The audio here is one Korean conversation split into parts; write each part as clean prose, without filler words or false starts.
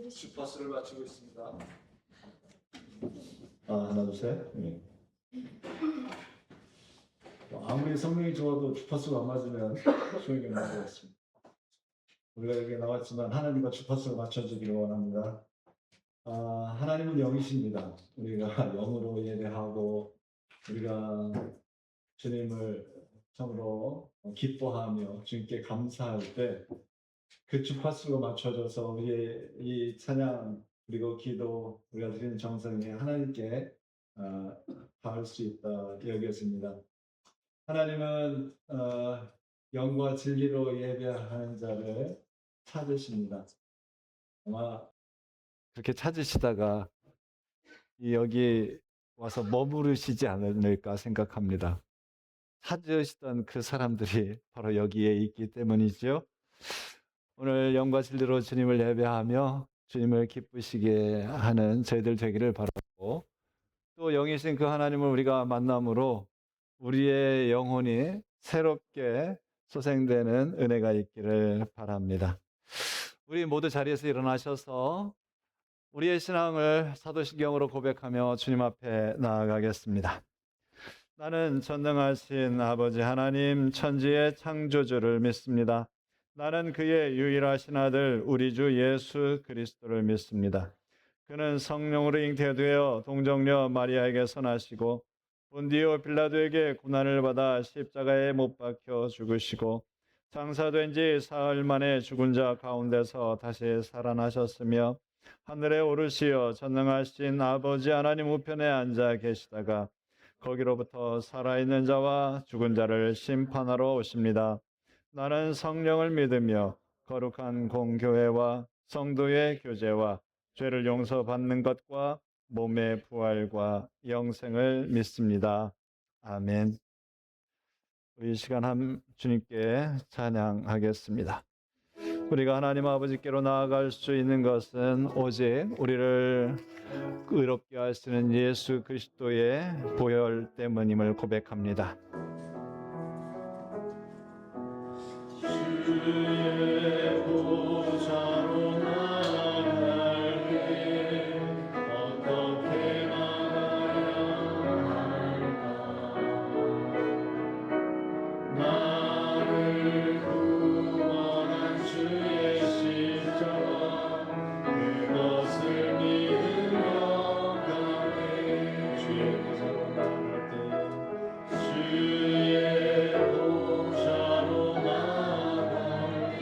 주파수를 맞추고 있습니다. 하나, 둘, 셋. 네. 아무리 성능이 좋아도 주파수가 안 맞으면 소용이 없는 것 같습니다. 우리가 여기 나왔지만 하나님과 주파수를 맞춰주기를 원합니다. 하나님은 영이십니다. 우리가 영으로 예배하고 우리가 주님을 참으로 기뻐하며 주님께 감사할 때 그 주파수가 맞춰져서 우리의 이 찬양 그리고 기도 우리가 드리는 정성이 하나님께 닿을 수 있다 여겼습니다. 하나님은 영과 진리로 예배하는 자를 찾으십니다. 아마 그렇게 찾으시다가 여기 와서 머무르시지 않을까 생각합니다. 찾으시던 그 사람들이 바로 여기에 있기 때문이죠. 오늘 영과 진리로 주님을 예배하며 주님을 기쁘시게 하는 저희들 되기를 바라고, 또 영이신 그 하나님을 우리가 만남으로 우리의 영혼이 새롭게 소생되는 은혜가 있기를 바랍니다. 우리 모두 자리에서 일어나셔서 우리의 신앙을 사도신경으로 고백하며 주님 앞에 나아가겠습니다. 나는 전능하신 아버지 하나님 천지의 창조주를 믿습니다. 나는 그의 유일하신 아들 우리 주 예수 그리스도를 믿습니다. 그는 성령으로 잉태되어 동정녀 마리아에게서 나시고 본디오 빌라도에게 고난을 받아 십자가에 못 박혀 죽으시고 장사된 지 사흘 만에 죽은 자 가운데서 다시 살아나셨으며 하늘에 오르시어 전능하신 아버지 하나님 우편에 앉아 계시다가 거기로부터 살아있는 자와 죽은 자를 심판하러 오십니다. 나는 성령을 믿으며 거룩한 공교회와 성도의 교제와 죄를 용서받는 것과 몸의 부활과 영생을 믿습니다. 아멘. 우리 시간 주님께 찬양하겠습니다. 우리가 하나님 아버지께로 나아갈 수 있는 것은 오직 우리를 의롭게 하시는 예수 그리스도의 보혈 때문임을 고백합니다. 주의 보좌로 나아갈게 어떻게 나가야 할까? 나를 구원한 주의 십자가 그것을 믿으며 가네. 주의 보좌로 나아갈 때 주의 보좌로 나아갈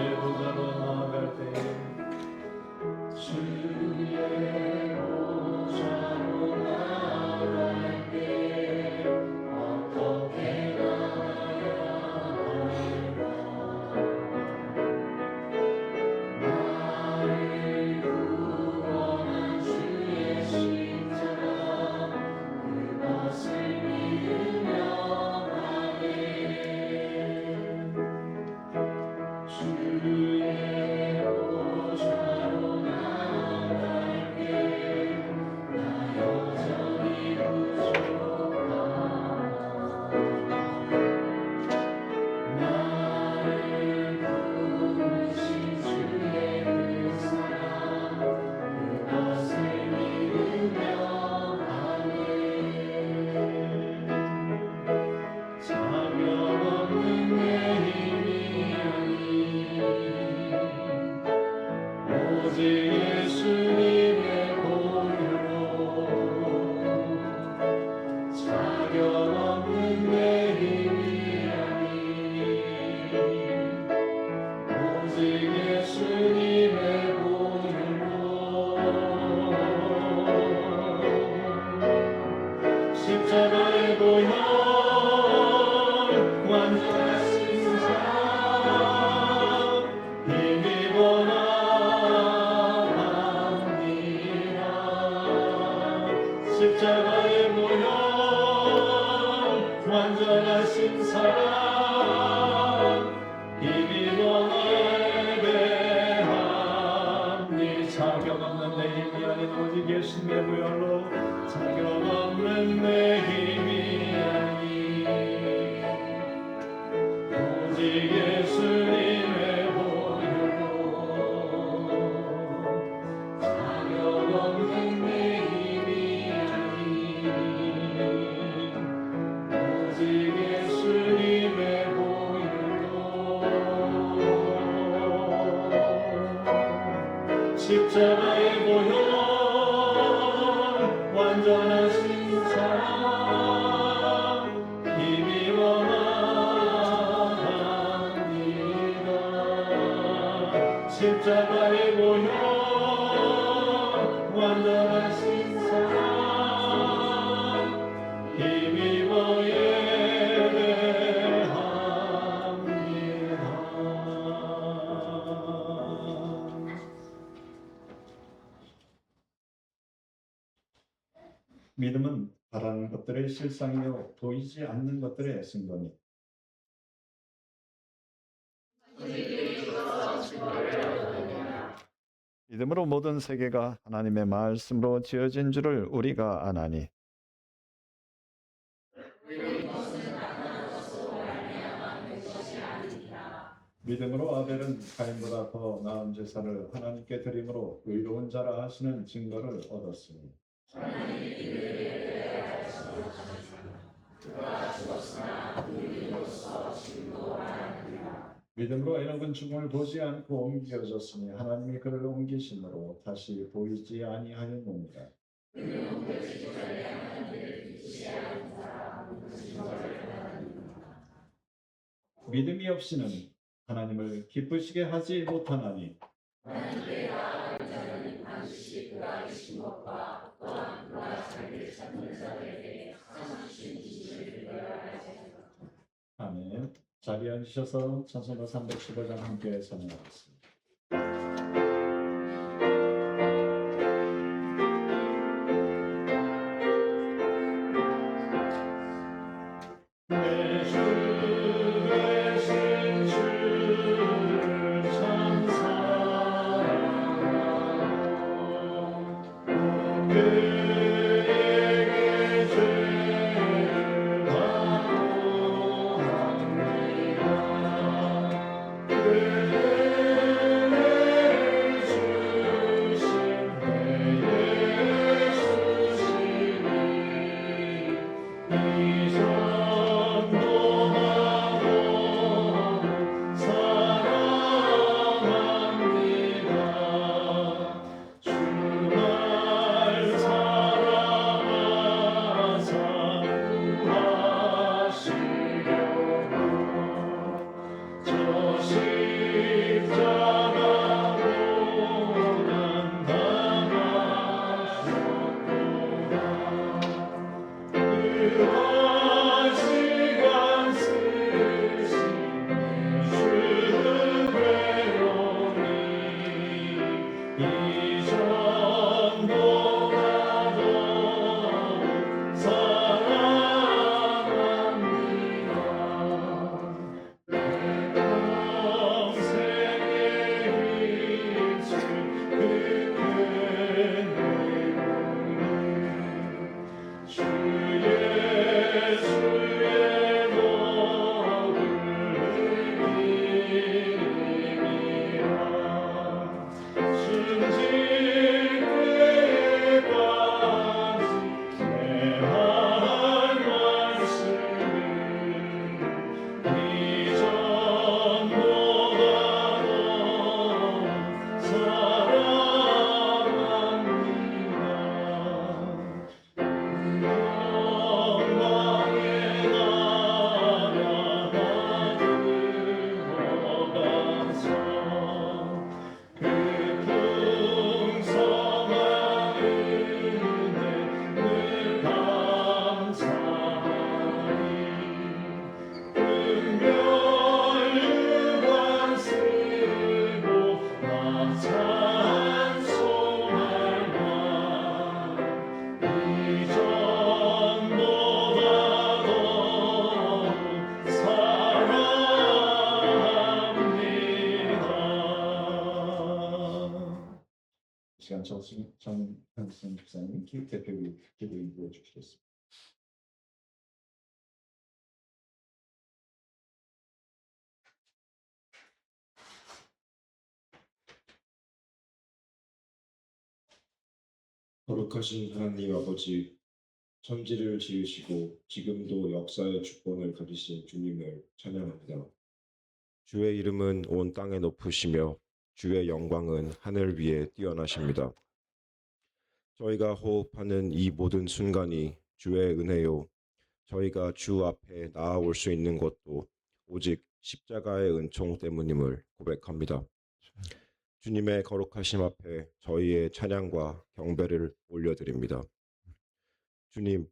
주의 보좌로 나아갈 때에 주의 보좌로 나아갈 때 어떻게 가야 할까 나를 구원한 주의 십자가 그것을 믿으며 가네 주의 보좌로 나아갈게 나 여전히 부족하다 나를 부르신 주의 그 사랑 그것을 믿으며 가네 자격 없는 내 힘이 아닌 오직 예수님의 보혈로 자격 없는 내 힘이 아닌 오직 예수님의 보혈로 십자가의 보혈 완전하신 자 힘입어 나갑니다 십자가의 보혈 완전하신 사랑 힘입어 예배합니다 자격 없는 내 힘이 아닌 오직 예수님의 보혈로 자격 없는 내 힘이 아닌 오직 예수님의 보혈로 자격 없는 내 힘이 아닌 오직 예수님의 보혈로 십자가의 보혈 완전하신 사랑 힘입어 나갑니다 십자가의 보혈 완전하신 사랑 힘입어 예배합니다 믿음은 바라는 것들의 실상이요 보이지 않는 것들의 증거니 믿음으로 모든 세계가 하나님의 말씀으로 지어진 줄을 우리가 아나니 믿음으로 아벨은 가인보다 더 나은 제사를 하나님께 드림으로 의로운 자라 하시는 증거를 얻었으니 믿음으로 에녹은 죽음을 보지 않고 옮겨졌으니 하나님이 그를 옮기심으로 다시 보이지 아니하였느니라. 믿음이 없이는 하나님을 기쁘시게 하지 못하나니 아멘. 자리에 앉으셔서 찬송가 315장 함께 선언하겠습니다. 주말 시간 정한승 집사님 대표 기도 인도해 주시겠습니다. 거룩하신 하나님 아버지, 천지를 지으시고 지금도 역사의 주권을 가지신 주님을 찬양합니다. 주의 이름은 온 땅에 높으시며 주의 영광은 하늘 위에 뛰어나십니다. 저희가 호흡하는 이 모든 순간이 주의 은혜요. 저희가 주 앞에 나아올 수 있는 것도 오직 십자가의 은총 때문임을 고백합니다. 주님의 거룩하심 앞에 저희의 찬양과 경배를 올려드립니다. 주님,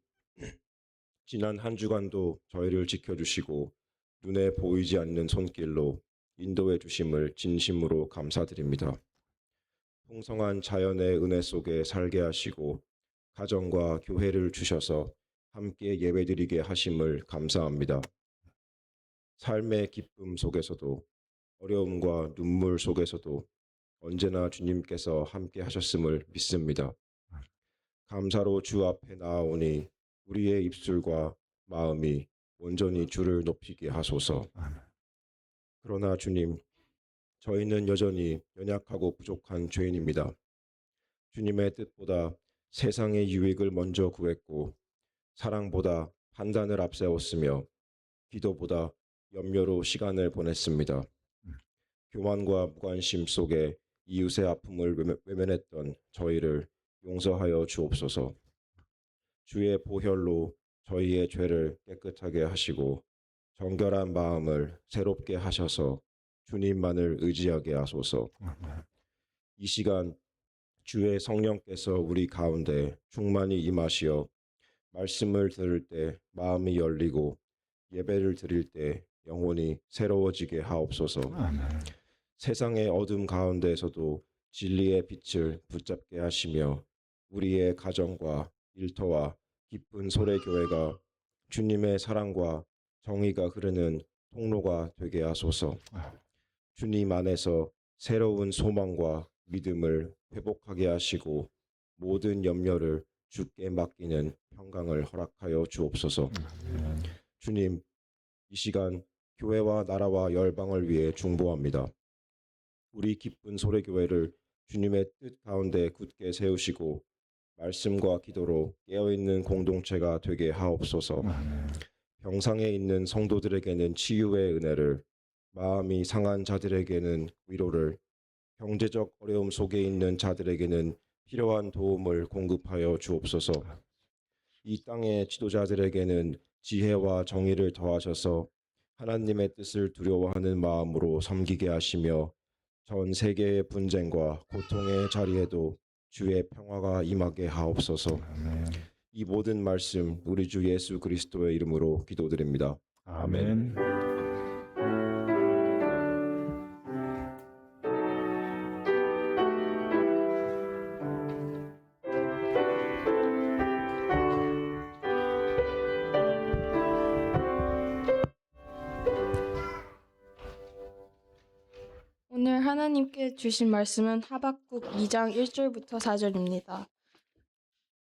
지난 한 주간도 저희를 지켜주시고 눈에 보이지 않는 손길로 인도해 주심을 진심으로 감사드립니다. 풍성한 자연의 은혜 속에 살게 하시고 가정과 교회를 주셔서 함께 예배드리게 하심을 감사합니다. 삶의 기쁨 속에서도 어려움과 눈물 속에서도 언제나 주님께서 함께 하셨음을 믿습니다. 감사로 주 앞에 나아오니 우리의 입술과 마음이 온전히 주를 높이게 하소서. 그러나 주님, 저희는 여전히 연약하고 부족한 죄인입니다. 주님의 뜻보다 세상의 유익을 먼저 구했고 사랑보다 판단을 앞세웠으며 기도보다 염려로 시간을 보냈습니다. 교만과 무관심 속에 이웃의 아픔을 외면했던 저희를 용서하여 주옵소서. 주의 보혈로 저희의 죄를 깨끗하게 하시고 정결한 마음을 새롭게 하셔서 주님만을 의지하게 하소서. 이 시간 주의 성령께서 우리 가운데 충만히 임하시어 말씀을 들을 때 마음이 열리고 예배를 드릴 때 영혼이 새로워지게 하옵소서. 세상의 어둠 가운데에서도 진리의 빛을 붙잡게 하시며 우리의 가정과 일터와 기쁜 소래교회가 주님의 사랑과 정의가 흐르는 통로가 되게 하소서. 주님 안에서 새로운 소망과 믿음을 회복하게 하시고 모든 염려를 주께 맡기는 평강을 허락하여 주옵소서. 주님, 이 시간 교회와 나라와 열방을 위해 중보합니다. 우리 기쁜 소래교회를 주님의 뜻 가운데 굳게 세우시고 말씀과 기도로 깨어있는 공동체가 되게 하옵소서. 병상에 있는 성도들에게는 치유의 은혜를, 마음이 상한 자들에게는 위로를, 경제적 어려움 속에 있는 자들에게는 필요한 도움을 공급하여 주옵소서. 이 땅의 지도자들에게는 지혜와 정의를 더하셔서 하나님의 뜻을 두려워하는 마음으로 섬기게 하시며 전 세계의 분쟁과 고통의 자리에도 주의 평화가 임하게 하옵소서. 이 모든 말씀 우리 주 예수 그리스도의 이름으로 기도드립니다. 아멘. 오늘 하나님께 주신 말씀은 하박국 2장 1절부터 4절입니다.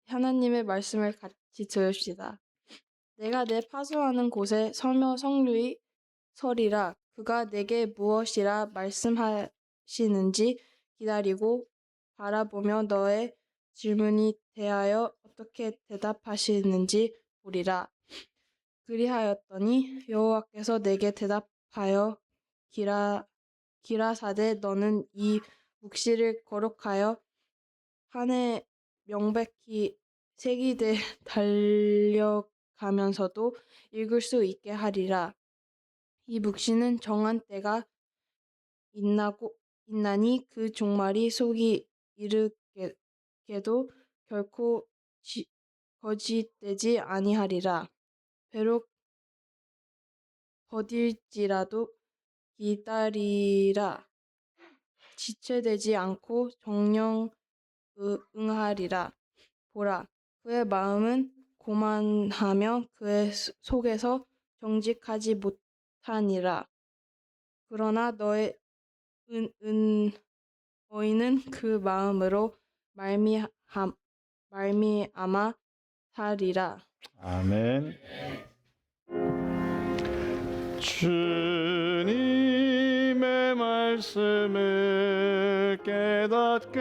하나님의 말씀을 같이 들읍시다. 내가 내 파수하는 곳에 서며 성류이 서리라. 그가 내게 무엇이라 말씀하시는지 기다리고 바라보며 너의 질문이 대하여 어떻게 대답하시는지 보리라. 그리하였더니 여호와께서 내게 대답하여 기라사대 너는 이 묵시를 거룩하여 판에 명백히 새기되 달려가면서도 읽을 수 있게 하리라. 이 묵시는 정한 때가 있나니 그 종말이 속이 이르게도 결코 거짓되지 아니하리라. 비록 더딜지라도 기다리라. 지체되지 않고 정령 응하리라. 보라, 그의 마음은 고만하며 그의 속에서 정직하지 못하니라. 그러나 너의 어이는 그 마음으로 말미암아 살리라. 아멘. 주님의 말씀을 깨닫게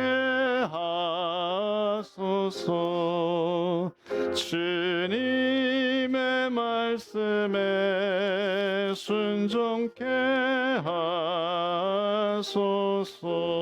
하소서. 주님의 말씀에 순종케 하소서.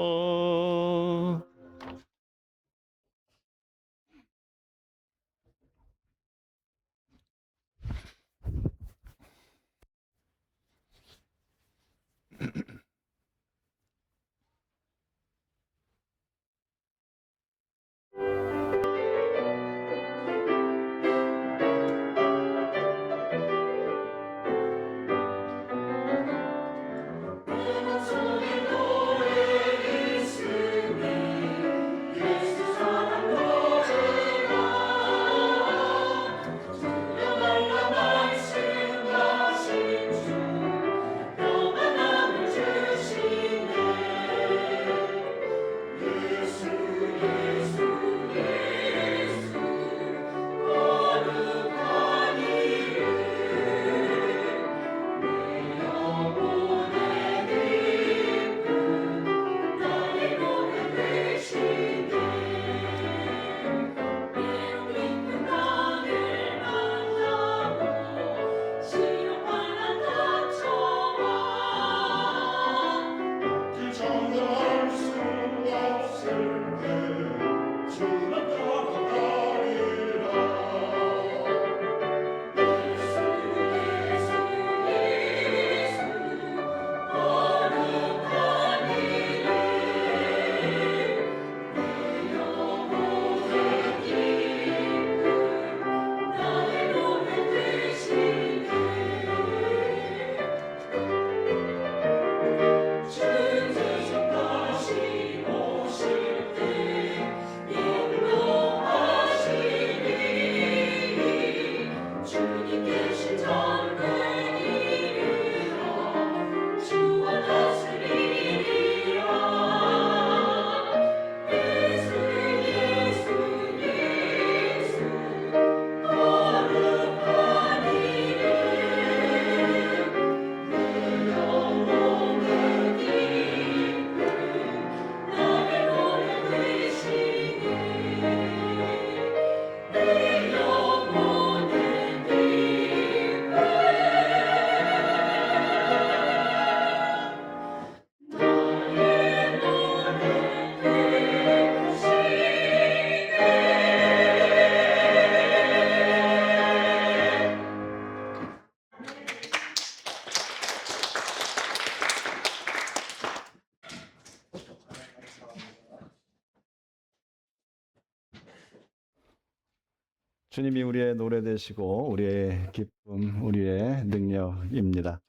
주님이 우리의 노래 되시고 우리의 기쁨, 우리의 능력입니다.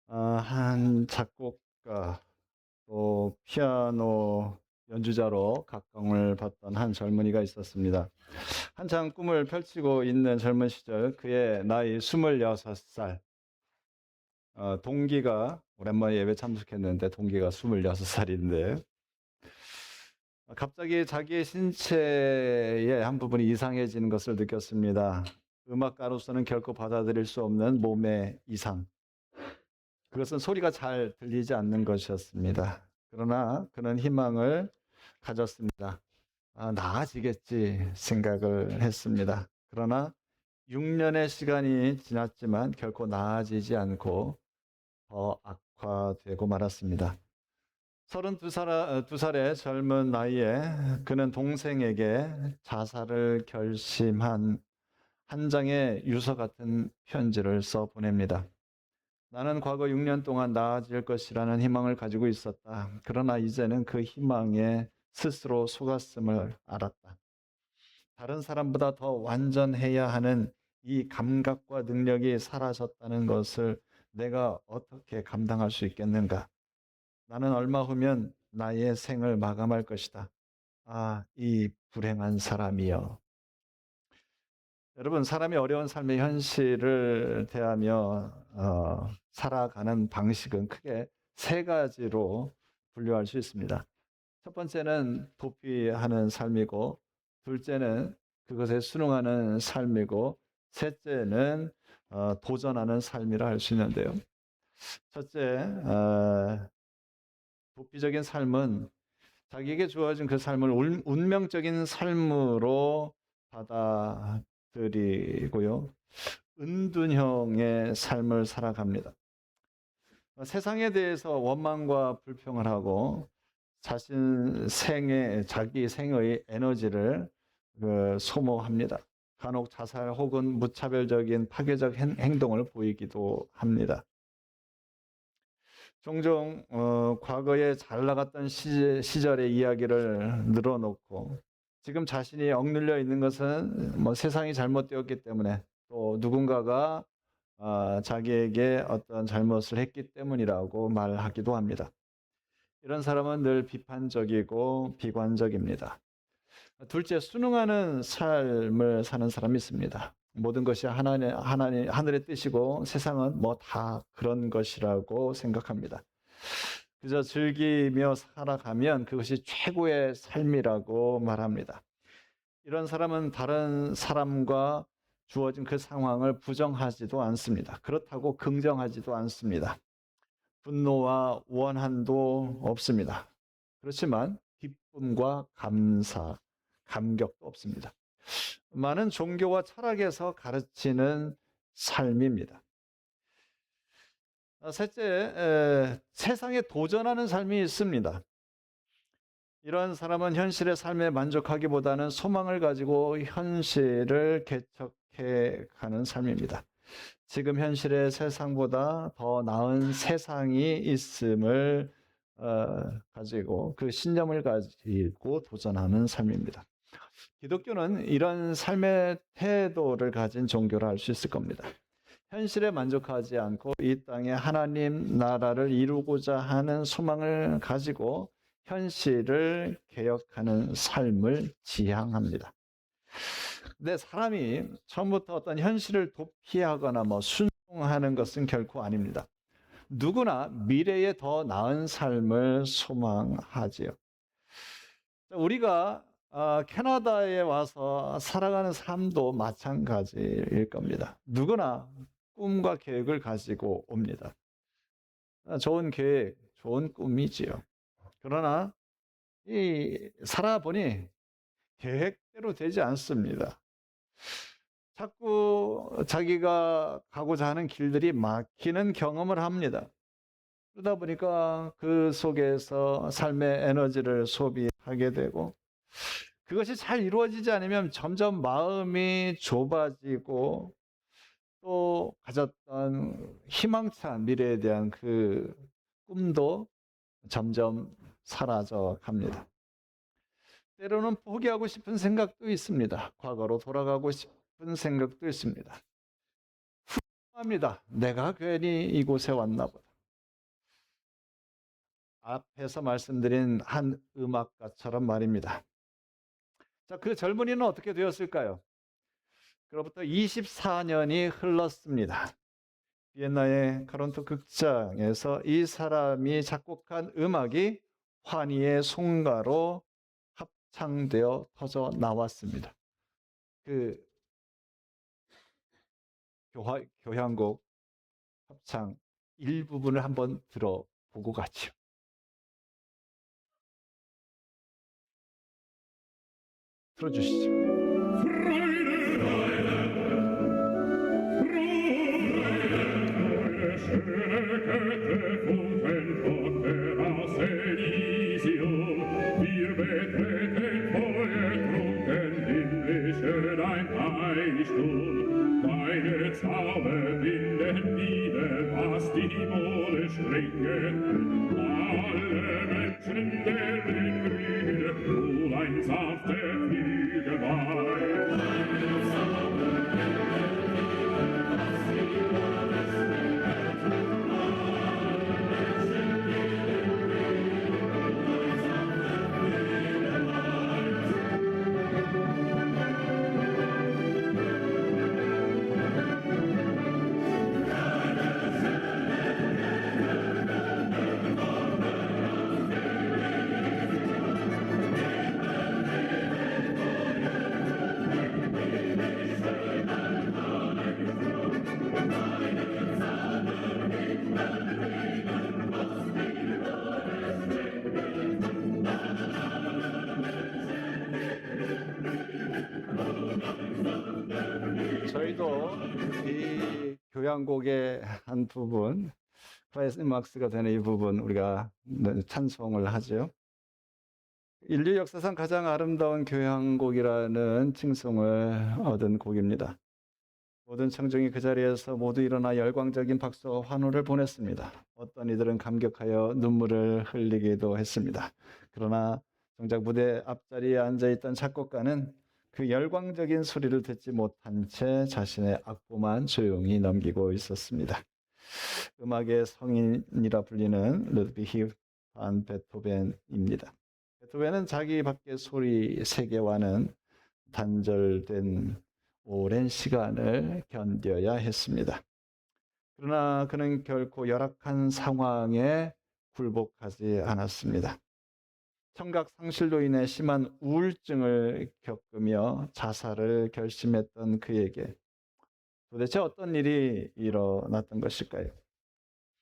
한 작곡가 또 피아노 연주자로 각광을 받던 한 젊은이가 있었습니다. 한창 꿈을 펼치고 있는 젊은 시절 그의 나이 26살. 동기가 오랜만에 예배 참석했는데 동기가 26살인데 갑자기 자기의 신체의 한 부분이 이상해지는 것을 느꼈습니다. 음악가로서는 결코 받아들일 수 없는 몸의 이상. 그것은 소리가 잘 들리지 않는 것이었습니다. 그러나 그는 희망을 가졌습니다. 나아지겠지 생각을 했습니다. 그러나 6년의 시간이 지났지만 결코 나아지지 않고 더 악화되고 말았습니다. 32살의 젊은 나이에 그는 동생에게 자살을 결심한 한 장의 유서 같은 편지를 써 보냅니다. 나는 과거 6년 동안 나아질 것이라는 희망을 가지고 있었다. 그러나 이제는 그 희망에 스스로 속았음을 알았다. 다른 사람보다 더 완전해야 하는 이 감각과 능력이 사라졌다는 것을 내가 어떻게 감당할 수 있겠는가? 나는 얼마 후면 나의 생을 마감할 것이다. 이 불행한 사람이여. 여러분, 사람이 어려운 삶의 현실을 대하며 살아가는 방식은 크게 세 가지로 분류할 수 있습니다. 첫 번째는 도피하는 삶이고, 둘째는 그것에 순응하는 삶이고, 셋째는 도전하는 삶이라 할 수 있는데요. 첫째, 도피적인 삶은 자기에게 주어진 그 삶을 운명적인 삶으로 받아들이고요. 은둔형의 삶을 살아갑니다. 세상에 대해서 원망과 불평을 하고 자기 생의 에너지를 소모합니다. 간혹 자살 혹은 무차별적인 파괴적 행동을 보이기도 합니다. 종종 과거에 잘 나갔던 시절의 이야기를 늘어놓고 지금 자신이 억눌려 있는 것은 세상이 잘못되었기 때문에 또 누군가가 자기에게 어떤 잘못을 했기 때문이라고 말하기도 합니다. 이런 사람은 늘 비판적이고 비관적입니다. 둘째, 순응하는 삶을 사는 사람이 있습니다. 모든 것이 하늘의 뜻이고 세상은 다 그런 것이라고 생각합니다. 그저 즐기며 살아가면 그것이 최고의 삶이라고 말합니다. 이런 사람은 다른 사람과 주어진 그 상황을 부정하지도 않습니다. 그렇다고 긍정하지도 않습니다. 분노와 원한도 없습니다. 그렇지만 기쁨과 감사, 감격도 없습니다. 많은 종교와 철학에서 가르치는 삶입니다. 셋째, 세상에 도전하는 삶이 있습니다. 이런 사람은 현실의 삶에 만족하기보다는 소망을 가지고 현실을 개척해 가는 삶입니다. 지금 현실의 세상보다 더 나은 세상이 있음을 가지고 그 신념을 가지고 도전하는 삶입니다. 기독교는 이런 삶의 태도를 가진 종교라 할 수 있을 겁니다. 현실에 만족하지 않고 이 땅에 하나님 나라를 이루고자 하는 소망을 가지고 현실을 개혁하는 삶을 지향합니다. 근데 사람이 처음부터 어떤 현실을 도피하거나 순종하는 것은 결코 아닙니다. 누구나 미래에 더 나은 삶을 소망하지요. 우리가 캐나다에 와서 살아가는 삶도 마찬가지일 겁니다. 누구나 꿈과 계획을 가지고 옵니다. 좋은 계획, 좋은 꿈이지요. 그러나 살아보니 계획대로 되지 않습니다. 자꾸 자기가 가고자 하는 길들이 막히는 경험을 합니다. 그러다 보니까 그 속에서 삶의 에너지를 소비하게 되고 그것이 잘 이루어지지 않으면 점점 마음이 좁아지고 또 가졌던 희망찬 미래에 대한 그 꿈도 점점 사라져 갑니다. 때로는 포기하고 싶은 생각도 있습니다. 과거로 돌아가고 싶은 생각도 있습니다. 후회합니다. 내가 괜히 이곳에 왔나 보다. 앞에서 말씀드린 한 음악가처럼 말입니다. 자, 그 젊은이는 어떻게 되었을까요? 그로부터 24년이 흘렀습니다. 비엔나의 카론토 극장에서 이 사람이 작곡한 음악이 환희의 송가로 합창되어 터져 나왔습니다. 그 교향곡 합창 일부분을 한번 들어보고 가죠. 들어주시죠. Deine Zauber binden nieder, was die Mode schwingen. Alle Menschen der Brüder, du ein sanfter Flügelweih. Deine Zauber binden nieder, was die Mode schwingen. Alle Menschen der Brüder, du ein sanfter Flügelweih. 교향곡의 한 부분, 클라이막스가 되는 이 부분 우리가 찬송을 하죠. 인류 역사상 가장 아름다운 교향곡이라는 칭송을 얻은 곡입니다. 모든 청중이 그 자리에서 모두 일어나 열광적인 박수와 환호를 보냈습니다. 어떤 이들은 감격하여 눈물을 흘리기도 했습니다. 그러나 정작 무대 앞자리에 앉아있던 작곡가는 그 열광적인 소리를 듣지 못한 채 자신의 악보만 조용히 넘기고 있었습니다. 음악의 성인이라 불리는 루드비히 반 베토벤입니다. 베토벤은 자기 밖의 소리 세계와는 단절된 오랜 시간을 견뎌야 했습니다. 그러나 그는 결코 열악한 상황에 굴복하지 않았습니다. 청각 상실로 인해 심한 우울증을 겪으며 자살을 결심했던 그에게 도대체 어떤 일이 일어났던 것일까요?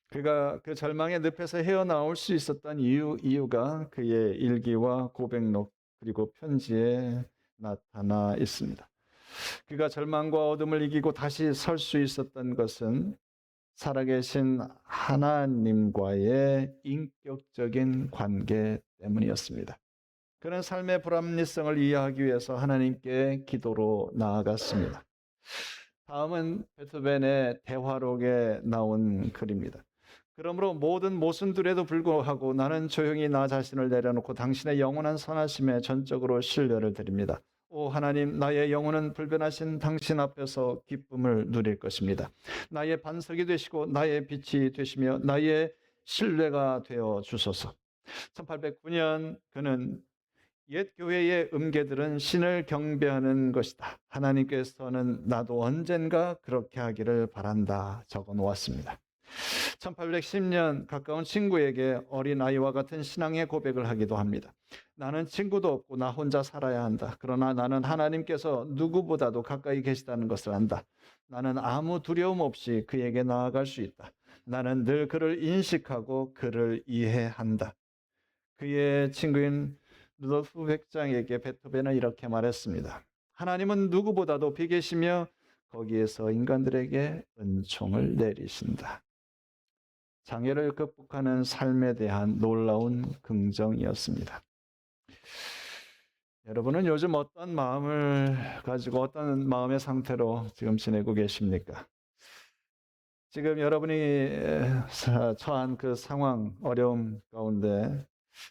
그가 그 절망의 늪에서 헤어나올 수 있었던 이유가 그의 일기와 고백록 그리고 편지에 나타나 있습니다. 그가 절망과 어둠을 이기고 다시 설 수 있었던 것은 살아계신 하나님과의 인격적인 관계 때문이었습니다. 그는 삶의 불합리성을 이해하기 위해서 하나님께 기도로 나아갔습니다. 다음은 베토벤의 대화록에 나온 글입니다. 그러므로 모든 모순들에도 불구하고 나는 조용히 나 자신을 내려놓고 당신의 영원한 선하심에 전적으로 신뢰를 드립니다. 오 하나님, 나의 영혼은 불변하신 당신 앞에서 기쁨을 누릴 것입니다. 나의 반석이 되시고 나의 빛이 되시며 나의 신뢰가 되어 주소서. 1809년 그는 옛 교회의 음계들은 신을 경배하는 것이다. 하나님께서는 나도 언젠가 그렇게 하기를 바란다 적어 놓았습니다. 1810년 가까운 친구에게 어린아이와 같은 신앙의 고백을 하기도 합니다. 나는 친구도 없고 나 혼자 살아야 한다. 그러나 나는 하나님께서 누구보다도 가까이 계시다는 것을 안다. 나는 아무 두려움 없이 그에게 나아갈 수 있다. 나는 늘 그를 인식하고 그를 이해한다. 그의 친구인 루돌프 백장에게 베토벤은 이렇게 말했습니다. 하나님은 누구보다도 비계시며 거기에서 인간들에게 은총을 내리신다. 장애를 극복하는 삶에 대한 놀라운 긍정이었습니다. 여러분은 요즘 어떤 마음을 가지고 어떤 마음의 상태로 지금 지내고 계십니까? 지금 여러분이 처한 그 상황, 어려움 가운데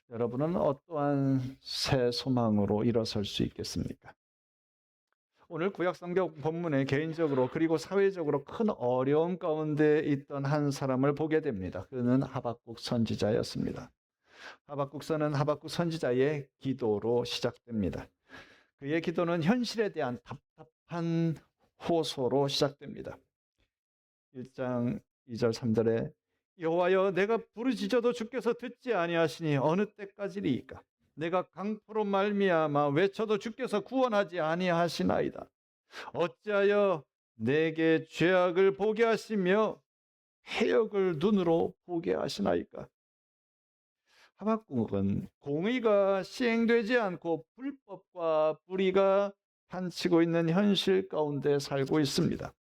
여러분은 어떠한 새 소망으로 일어설 수 있겠습니까? 오늘 구약성경 본문에 개인적으로 그리고 사회적으로 큰 어려움 가운데 있던 한 사람을 보게 됩니다. 그는 하박국 선지자였습니다. 하박국서는 하박국 선지자의 기도로 시작됩니다. 그의 기도는 현실에 대한 답답한 호소로 시작됩니다. 1장 2절 3절에 여호와여 내가 부르짖어도 주께서 듣지 아니하시니 어느 때까지리이까? 내가 강포로 말미암아 외쳐도 주께서 구원하지 아니하시나이다. 어찌하여 내게 죄악을 보게 하시며 해역을 눈으로 보게 하시나이까? 하박국은 공의가 시행되지 않고 불법과 불의가 판치고 있는 현실 가운데 살고 있습니다.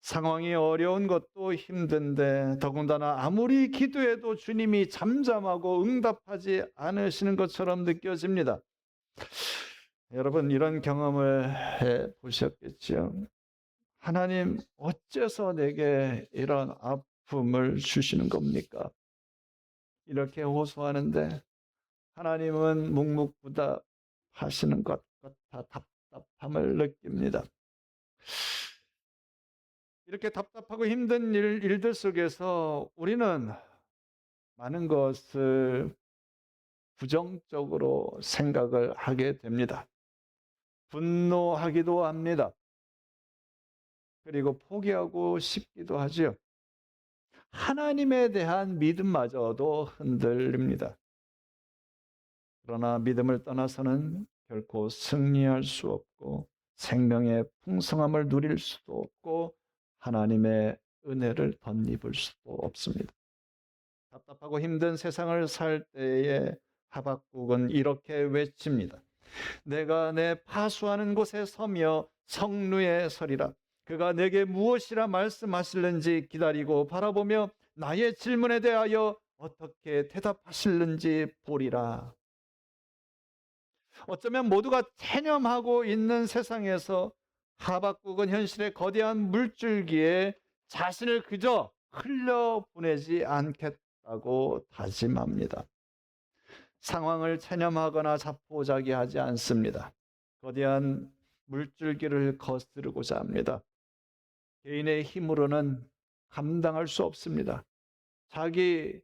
상황이 어려운 것도 힘든데 더군다나 아무리 기도해도 주님이 잠잠하고 응답하지 않으시는 것처럼 느껴집니다. 여러분 이런 경험을 해 보셨겠죠? 하나님 어째서 내게 이런 아픔을 주시는 겁니까? 이렇게 호소하는데 하나님은 묵묵부답하시는 것 같아 답답함을 느낍니다. 이렇게 답답하고 힘든 일들 속에서 우리는 많은 것을 부정적으로 생각을 하게 됩니다. 분노하기도 합니다. 그리고 포기하고 싶기도 하죠. 하나님에 대한 믿음마저도 흔들립니다. 그러나 믿음을 떠나서는 결코 승리할 수 없고 생명의 풍성함을 누릴 수도 없고 하나님의 은혜를 덧입을 수도 없습니다. 답답하고 힘든 세상을 살 때에 하박국은 이렇게 외칩니다. 내가 내 파수하는 곳에 서며 성루에 서리라. 그가 내게 무엇이라 말씀하실는지 기다리고 바라보며 나의 질문에 대하여 어떻게 대답하실는지 보리라. 어쩌면 모두가 체념하고 있는 세상에서 하박국은 현실의 거대한 물줄기에 자신을 그저 흘려보내지 않겠다고 다짐합니다. 상황을 체념하거나 자포자기하지 않습니다. 거대한 물줄기를 거스르고자 합니다. 개인의 힘으로는 감당할 수 없습니다. 자기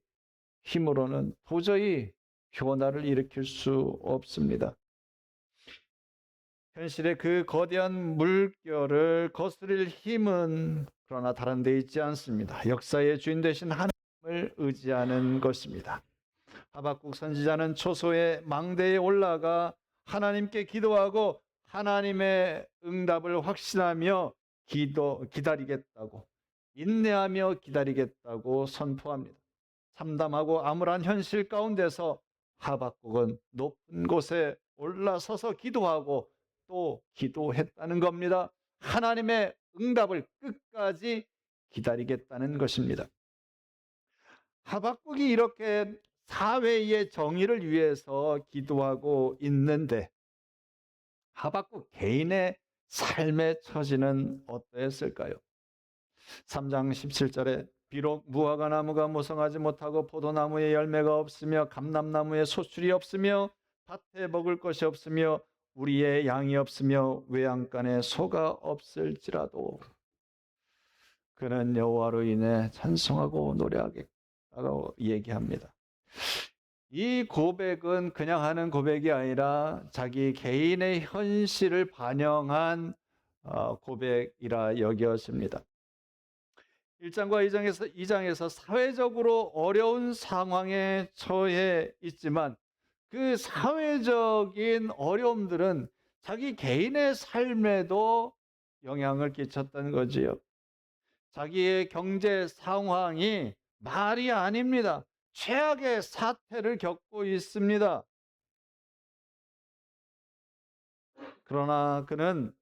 힘으로는 도저히 변화를 일으킬 수 없습니다. 현실의 그 거대한 물결을 거스릴 힘은 그러나 다른 데 있지 않습니다. 역사의 주인 되신 하나님을 의지하는 것입니다. 하박국 선지자는 초소의 망대에 올라가 하나님께 기도하고 하나님의 응답을 확신하며 기다리겠다고, 인내하며 기다리겠다고 선포합니다. 참담하고 암울한 현실 가운데서 하박국은 높은 곳에 올라서서 기도하고 또 기도했다는 겁니다. 하나님의 응답을 끝까지 기다리겠다는 것입니다. 하박국이 이렇게 사회의 정의를 위해서 기도하고 있는데 하박국 개인의 삶의 처지는 어떠했을까요? 3장 17절에 비록 무화과 나무가 무성하지 못하고 포도나무에 열매가 없으며 감람나무에 소출이 없으며 밭에 먹을 것이 없으며 우리의 양이 없으며 외양간에 소가 없을지라도 그는 여호와로 인해 찬송하고 노래하겠다고 얘기합니다. 이 고백은 그냥 하는 고백이 아니라 자기 개인의 현실을 반영한 고백이라 여겨집니다. 1장과 2장에서 사회적으로 어려운 상황에 처해 있지만 그 사회적인 어려움들은 자기 개인의 삶에도 영향을 끼쳤던 거지요. 자기의 경제 상황이 말이 아닙니다. 최악의 사태를 겪고 있습니다. 그러나 그는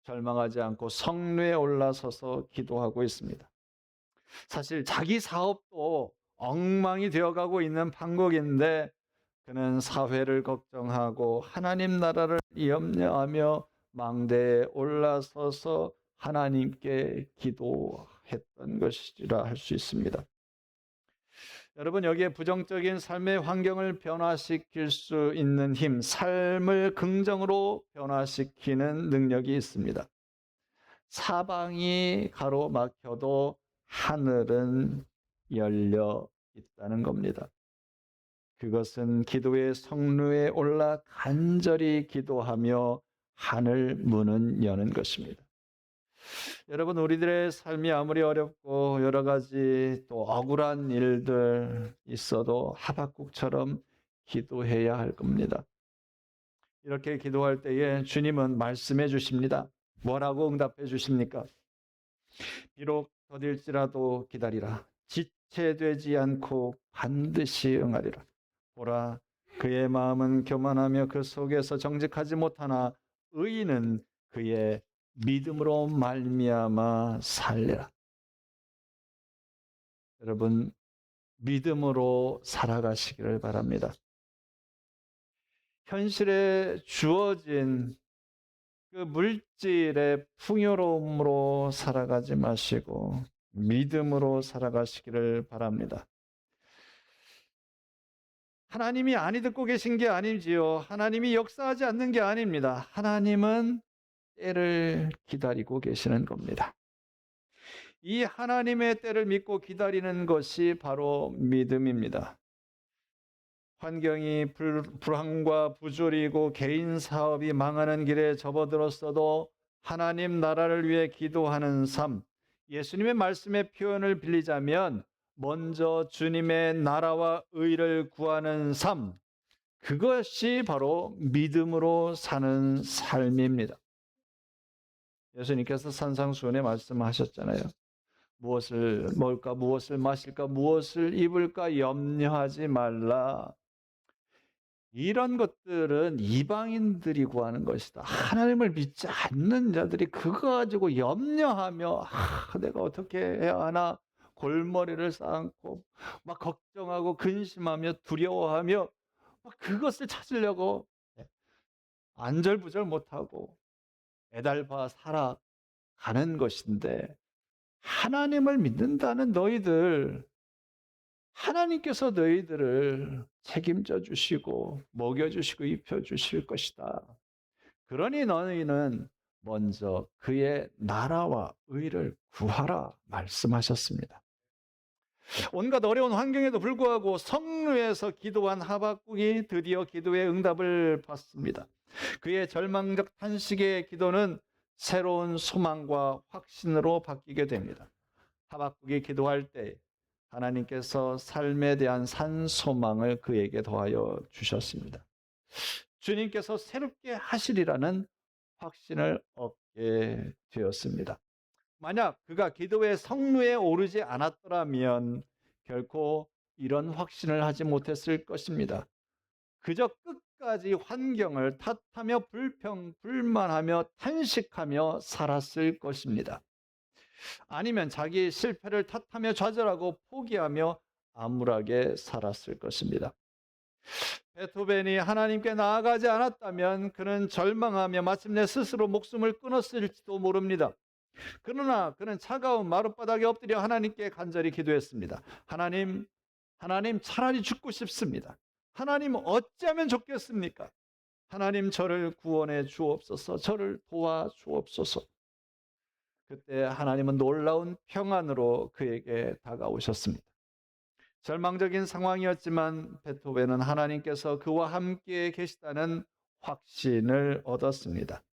절망하지 않고 성루에 올라서서 기도하고 있습니다. 사실 자기 사업도 엉망이 되어가고 있는 판국인데 그는 사회를 걱정하고 하나님 나라를 염려하며 망대에 올라서서 하나님께 기도했던 것이라 할 수 있습니다. 여러분, 여기에 부정적인 삶의 환경을 변화시킬 수 있는 힘, 삶을 긍정으로 변화시키는 능력이 있습니다. 사방이 가로막혀도 하늘은 열려 있다는 겁니다. 그것은 기도의 성루에 올라 간절히 기도하며 하늘 문은 여는 것입니다. 여러분, 우리들의 삶이 아무리 어렵고 여러 가지 또 억울한 일들 있어도 하박국처럼 기도해야 할 겁니다. 이렇게 기도할 때에 주님은 말씀해 주십니다. 뭐라고 응답해 주십니까? 비록 더딜지라도 기다리라. 지체되지 않고 반드시 응하리라. 보라, 그의 마음은 교만하며 그 속에서 정직하지 못하나 의인은 그의 믿음으로 말미암아 살리라. 여러분, 믿음으로 살아가시기를 바랍니다. 현실에 주어진 그 물질의 풍요로움으로 살아가지 마시고 믿음으로 살아가시기를 바랍니다. 하나님이 아니 듣고 계신 게 아니지요. 하나님이 역사하지 않는 게 아닙니다. 하나님은 때를 기다리고 계시는 겁니다. 이 하나님의 때를 믿고 기다리는 것이 바로 믿음입니다. 환경이 불황과 부조리고 개인 사업이 망하는 길에 접어들었어도 하나님 나라를 위해 기도하는 삶, 예수님의 말씀의 표현을 빌리자면 먼저 주님의 나라와 의를 구하는 삶, 그것이 바로 믿음으로 사는 삶입니다. 예수님께서 산상수훈에 말씀하셨잖아요. 무엇을 먹을까, 무엇을 마실까, 무엇을 입을까 염려하지 말라. 이런 것들은 이방인들이 구하는 것이다. 하나님을 믿지 않는 자들이 그거 가지고 염려하며 내가 어떻게 해야 하나 골머리를 쌓고 막 걱정하고 근심하며 두려워하며 막 그것을 찾으려고 안절부절 못하고 애달파 살아가는 것인데, 하나님을 믿는다는 너희들, 하나님께서 너희들을 책임져 주시고 먹여 주시고 입혀 주실 것이다. 그러니 너희는 먼저 그의 나라와 의를 구하라 말씀하셨습니다. 온갖 어려운 환경에도 불구하고 성루에서 기도한 하박국이 드디어 기도의 응답을 받습니다. 그의 절망적 탄식의 기도는 새로운 소망과 확신으로 바뀌게 됩니다. 하박국이 기도할 때 하나님께서 삶에 대한 산 소망을 그에게 더하여 주셨습니다. 주님께서 새롭게 하시리라는 확신을 얻게 되었습니다. 만약 그가 기도의 성루에 오르지 않았더라면 결코 이런 확신을 하지 못했을 것입니다. 그저 끝까지 환경을 탓하며 불만하며 탄식하며 살았을 것입니다. 아니면 자기 실패를 탓하며 좌절하고 포기하며 암울하게 살았을 것입니다. 베토벤이 하나님께 나아가지 않았다면 그는 절망하며 마침내 스스로 목숨을 끊었을지도 모릅니다. 그러나 그는 차가운 마룻바닥에 엎드려 하나님께 간절히 기도했습니다. 하나님 차라리 죽고 싶습니다. 하나님 어찌하면 좋겠습니까? 하나님 저를 구원해 주옵소서. 저를 도와 주옵소서. 그때 하나님은 놀라운 평안으로 그에게 다가오셨습니다. 절망적인 상황이었지만 베토벤은 하나님께서 그와 함께 계시다는 확신을 얻었습니다.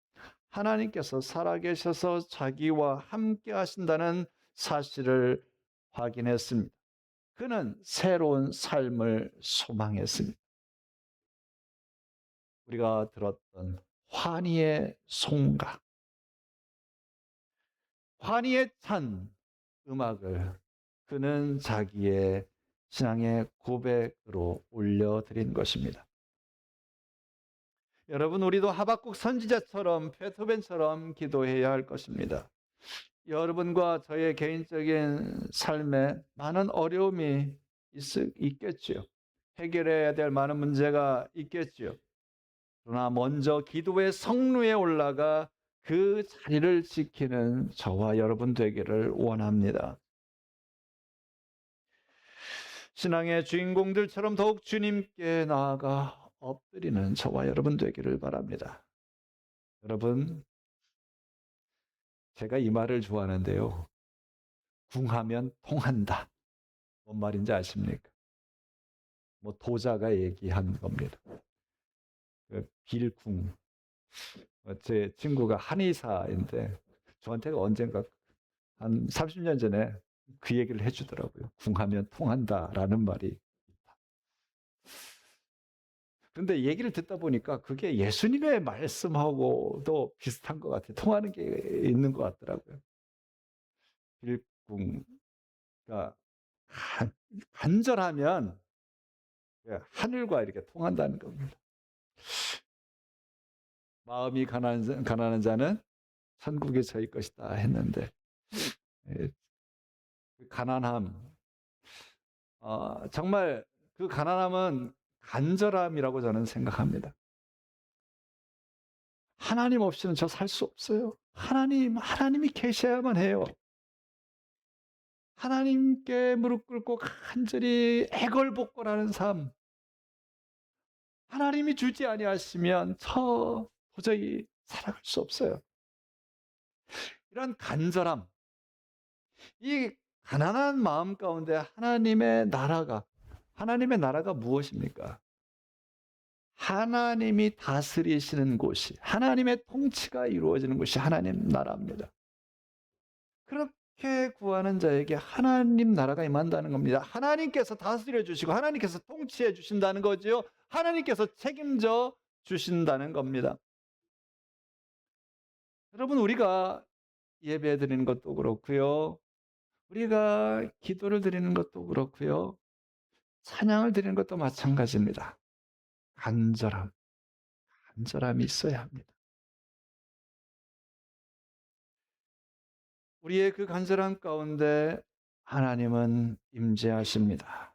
하나님께서 살아계셔서 자기와 함께 하신다는 사실을 확인했습니다. 그는 새로운 삶을 소망했습니다. 우리가 들었던 환희의 송가, 환희의 찬 음악을 그는 자기의 신앙의 고백으로 올려드린 것입니다. 여러분, 우리도 하박국 선지자처럼 베토벤처럼 기도해야 할 것입니다. 여러분과 저의 개인적인 삶에 많은 어려움이 있겠지요. 해결해야 될 많은 문제가 있겠지요. 그러나 먼저 기도의 성루에 올라가 그 자리를 지키는 저와 여러분 되기를 원합니다. 신앙의 주인공들처럼 더욱 주님께 나아가 엎드리는 저와 여러분 되기를 바랍니다. 여러분, 제가 이 말을 좋아하는데요. 궁하면 통한다. 뭔 말인지 아십니까? 도자가 얘기한 겁니다. 빌궁. 제 친구가 한의사인데 저한테 언젠가 한 30년 전에 그 얘기를 해주더라고요. 궁하면 통한다라는 말이 있다. 그런데 얘기를 듣다 보니까 그게 예수님의 말씀하고도 비슷한 것 같아요. 통하는 게 있는 것 같더라고요. 빌궁가 간절하면 하늘과 이렇게 통한다는 겁니다. 마음이 가난한 자는 천국에 저희 것이다 했는데, 가난함, 정말 그 가난함은 간절함이라고 저는 생각합니다. 하나님 없이는 저 살 수 없어요. 하나님이 계셔야만 해요. 하나님께 무릎 꿇고 간절히 애걸복걸하는 삶. 하나님이 주지 아니하시면 저 도저히 살아갈 수 없어요. 이런 간절함, 이 가난한 마음 가운데 하나님의 나라가 무엇입니까? 하나님이 다스리시는 곳이, 하나님의 통치가 이루어지는 곳이 하나님 나라입니다. 그렇게 구하는 자에게 하나님 나라가 임한다는 겁니다. 하나님께서 다스려 주시고 하나님께서 통치해 주신다는 거죠. 하나님께서 책임져 주신다는 겁니다. 여러분, 우리가 예배 드리는 것도 그렇고요. 우리가 기도를 드리는 것도 그렇고요. 찬양을 드리는 것도 마찬가지입니다. 간절함이 있어야 합니다. 우리의 그 간절함 가운데 하나님은 임재하십니다.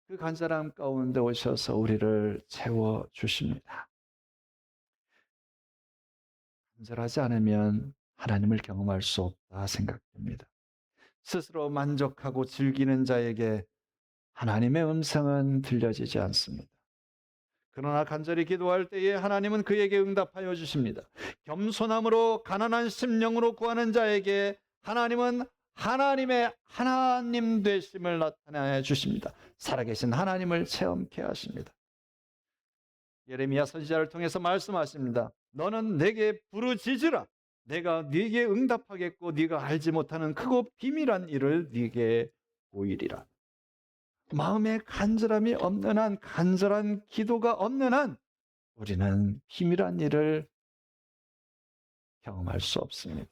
그 간절함 가운데 오셔서 우리를 채워 주십니다. 간절하지 않으면 하나님을 경험할 수 없다 생각됩니다. 스스로 만족하고 즐기는 자에게 하나님의 음성은 들려지지 않습니다. 그러나 간절히 기도할 때에 하나님은 그에게 응답하여 주십니다. 겸손함으로 가난한 심령으로 구하는 자에게 하나님은 하나님의 하나님 되심을 나타내 주십니다. 살아계신 하나님을 체험케 하십니다. 예레미야 선지자를 통해서 말씀하십니다. 너는 내게 부르짖으라. 내가 네게 응답하겠고 네가 알지 못하는 크고 비밀한 일을 네게 보이리라. 마음에 간절함이 없는 한, 간절한 기도가 없는 한 우리는 비밀한 일을 경험할 수 없습니다.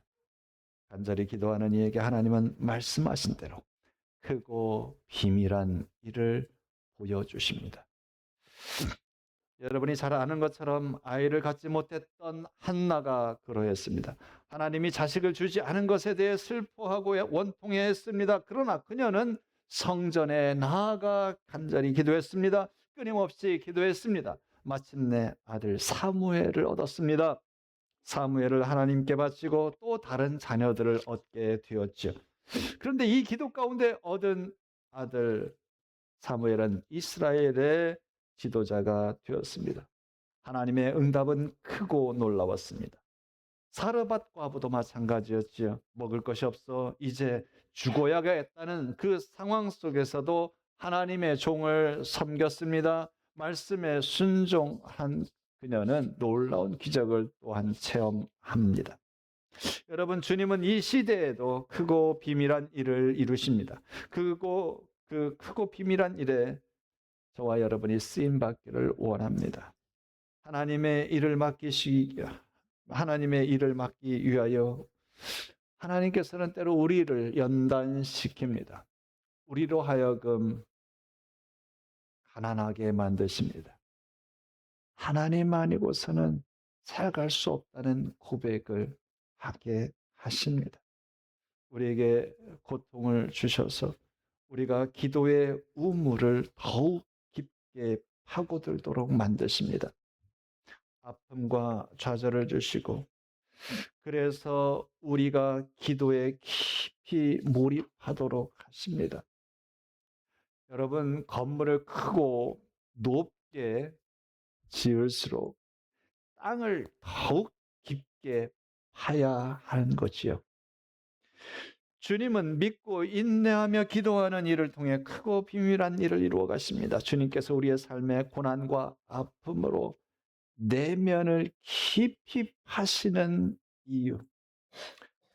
간절히 기도하는 이에게 하나님은 말씀하신 대로 크고 비밀한 일을 보여주십니다. 여러분이 잘 아는 것처럼 아이를 갖지 못했던 한나가 그러했습니다. 하나님이 자식을 주지 않은 것에 대해 슬퍼하고 원통해했습니다. 그러나 그녀는 성전에 나아가 간절히 기도했습니다. 끊임없이 기도했습니다. 마침내 아들 사무엘을 얻었습니다. 사무엘을 하나님께 바치고 또 다른 자녀들을 얻게 되었죠. 그런데 이 기도 가운데 얻은 아들 사무엘은 이스라엘의 지도자가 되었습니다. 하나님의 응답은 크고 놀라웠습니다. 사르밧 과부도 마찬가지였지요. 먹을 것이 없어 이제 죽어야겠다는 그 상황 속에서도 하나님의 종을 섬겼습니다. 말씀에 순종한 그녀는 놀라운 기적을 또한 체험합니다. 여러분, 주님은 이 시대에도 크고 비밀한 일을 이루십니다. 그 크고 비밀한 일에 저와 여러분이 쓰임 받기를 원합니다. 하나님의 일을 맡기 위하여 하나님께서는 때로 우리를 연단시킵니다. 우리로 하여금 가난하게 만드십니다. 하나님 아니고서는 살아갈 수 없다는 고백을 하게 하십니다. 우리에게 고통을 주셔서 우리가 기도의 우물을 더욱 깊게 파고들도록 만드십니다. 아픔과 좌절을 주시고, 그래서 우리가 기도에 깊이 몰입하도록 하십니다. 여러분, 건물을 크고 높게 지을수록 땅을 더욱 깊게 파야 하는 거지요. 주님은 믿고 인내하며 기도하는 일을 통해 크고 비밀한 일을 이루어 가십니다. 주님께서 우리의 삶의 고난과 아픔으로 내면을 깊이 파시는 이유,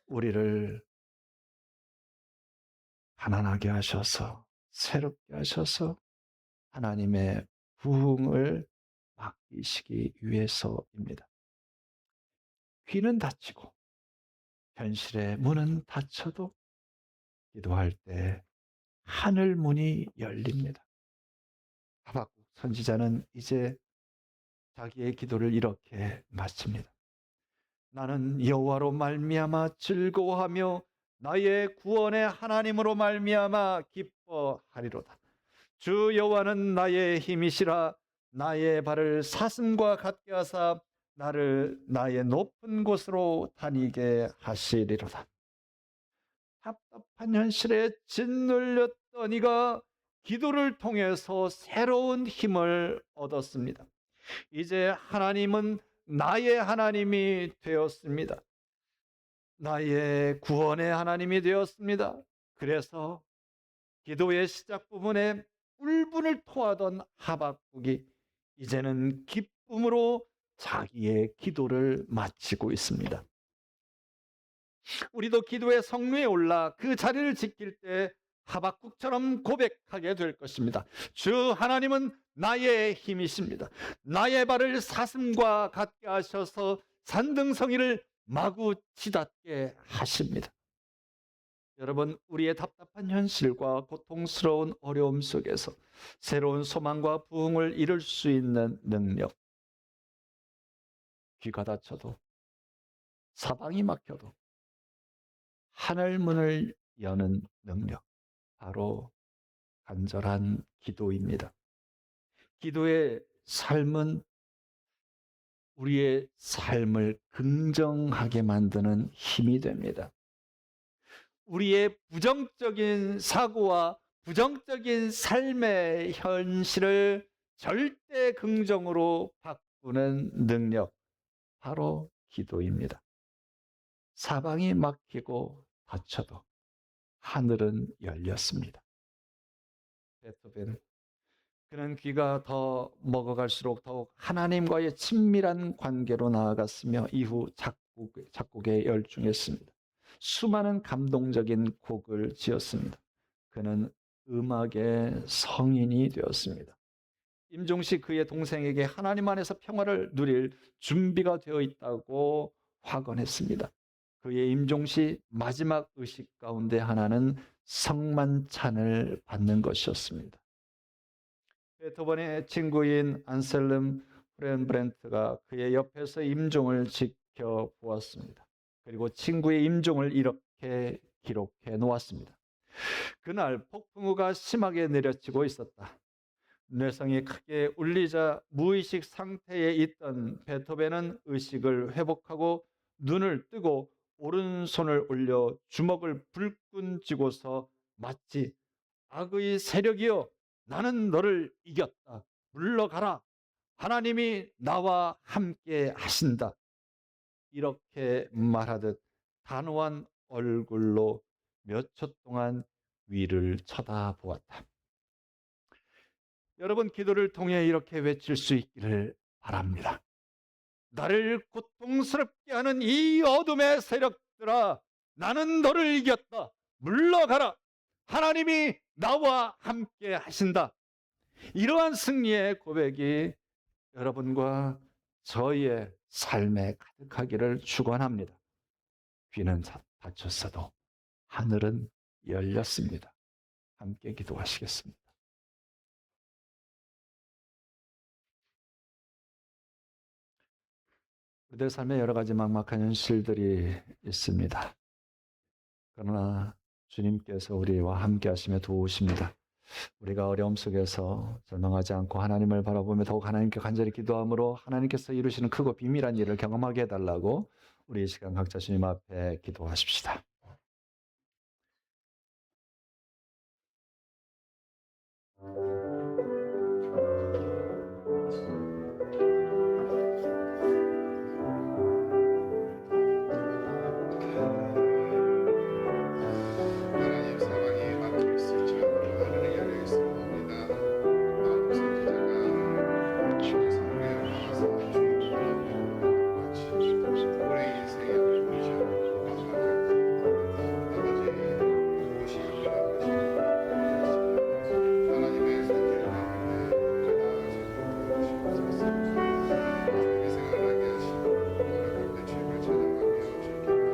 우리를 가난하게 하셔서 새롭게 하셔서 하나님의 부흥을 맡기시기 위해서입니다. 귀는 닫히고 현실의 문은 닫혀도 기도할 때 하늘 문이 열립니다. 하박국 선지자는 이제 자기의 기도를 이렇게 마칩니다. 나는 여호와로 말미암아 즐거워하며 나의 구원의 하나님으로 말미암아 기뻐하리로다. 주 여호와는 나의 힘이시라. 나의 발을 사슴과 같게 하사 나를 나의 높은 곳으로 다니게 하시리로다. 답답한 현실에 짓눌렸던 이가 기도를 통해서 새로운 힘을 얻었습니다. 이제 하나님은 나의 하나님이 되었습니다. 나의 구원의 하나님이 되었습니다. 그래서 기도의 시작 부분에 울분을 토하던 하박국이 이제는 기쁨으로 자기의 기도를 마치고 있습니다. 우리도 기도의 성루에 올라 그 자리를 지킬 때 하박국처럼 고백하게 될 것입니다. 주 하나님은 나의 힘이십니다. 나의 발을 사슴과 같게 하셔서 산등성이를 마구 치닫게 하십니다. 여러분, 우리의 답답한 현실과 고통스러운 어려움 속에서 새로운 소망과 부흥을 이룰 수 있는 능력, 귀가 닫혀도 사방이 막혀도 하늘 문을 여는 능력, 바로 간절한 기도입니다. 기도의 삶은 우리의 삶을 긍정하게 만드는 힘이 됩니다. 우리의 부정적인 사고와 부정적인 삶의 현실을 절대 긍정으로 바꾸는 능력, 바로 기도입니다. 사방이 막히고 닫혀도 하늘은 열렸습니다. 베토벤, 그는 귀가 더 먹어갈수록 더욱 하나님과의 친밀한 관계로 나아갔으며 이후 작곡에 열중했습니다. 수많은 감동적인 곡을 지었습니다. 그는 음악의 성인이 되었습니다. 임종시 그의 동생에게 하나님 안에서 평화를 누릴 준비가 되어 있다고 확언했습니다. 그의 임종시 마지막 의식 가운데 하나는 성만찬을 받는 것이었습니다. 베토벤의 친구인 안셀름 프렌브렌트가 그의 옆에서 임종을 지켜보았습니다. 그리고 친구의 임종을 이렇게 기록해 놓았습니다. 그날 폭풍우가 심하게 내려치고 있었다. 뇌성이 크게 울리자 무의식 상태에 있던 베토벤은 의식을 회복하고 눈을 뜨고 오른손을 올려 주먹을 불끈 쥐고서 마치 악의 세력이여, 나는 너를 이겼다. 물러가라. 하나님이 나와 함께 하신다. 이렇게 말하듯 단호한 얼굴로 몇 초 동안 위를 쳐다보았다. 여러분, 기도를 통해 이렇게 외칠 수 있기를 바랍니다. 나를 고통스럽게 하는 이 어둠의 세력들아, 나는 너를 이겼다. 물러가라. 하나님이 나와 함께 하신다. 이러한 승리의 고백이 여러분과 저희의 삶에 가득하기를 축원합니다. 귀는 닫혔어도 하늘은 열렸습니다. 함께 기도하시겠습니다. 우리들 삶에 여러 가지 막막한 현실들이 있습니다. 그러나 주님께서 우리와 함께 하시며 도우십니다. 우리가 어려움 속에서 절망하지 않고 하나님을 바라보며 더욱 하나님께 간절히 기도함으로 하나님께서 이루시는 크고 비밀한 일을 경험하게 해달라고 우리 이 시간 각자 주님 앞에 기도하십시다. 하나님, 사랑이 막힐 수 있지만 하늘이 열려 있습니다. 마음 선지자가 주의 성부에 와서 주님으로 같이 우리 인생의 주님이시여 아버지, 무엇이 일어나는지 하나님의 손길을 받는데 나아가서 하나님의 생각나게 하시고 오늘 때 주님을 찬양하며 즐기며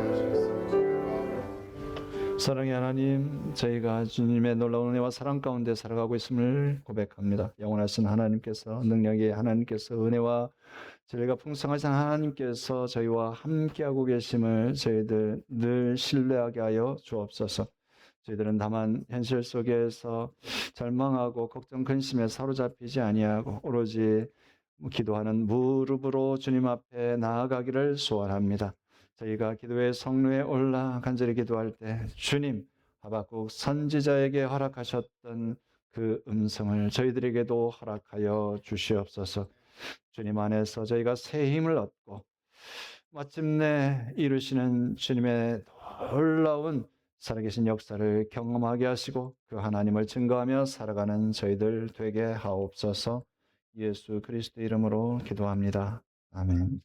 수고하시고 사랑의 하나님, 저희가 주님의 놀라운 은혜와 사랑 가운데 살아가고 있음을 고백합니다. 영원하신 하나님께서, 능력의 하나님께서, 은혜와 저희가 풍성하신 하나님께서 저희와 함께하고 계심을 저희들 늘 신뢰하게 하여 주옵소서. 저희들은 다만 현실 속에서 절망하고 걱정 근심에 사로잡히지 아니하고 오로지 기도하는 무릎으로 주님 앞에 나아가기를 소원합니다. 저희가 기도의 성루에 올라 간절히 기도할 때 주님, 하박국 선지자에게 허락하셨던 그 음성을 저희들에게도 허락하여 주시옵소서. 주님 안에서 저희가 새 힘을 얻고 마침내 이루시는 주님의 놀라운 살아계신 역사를 경험하게 하시고 그 하나님을 증거하며 살아가는 저희들 되게 하옵소서. 예수 그리스도 이름으로 기도합니다. 아멘.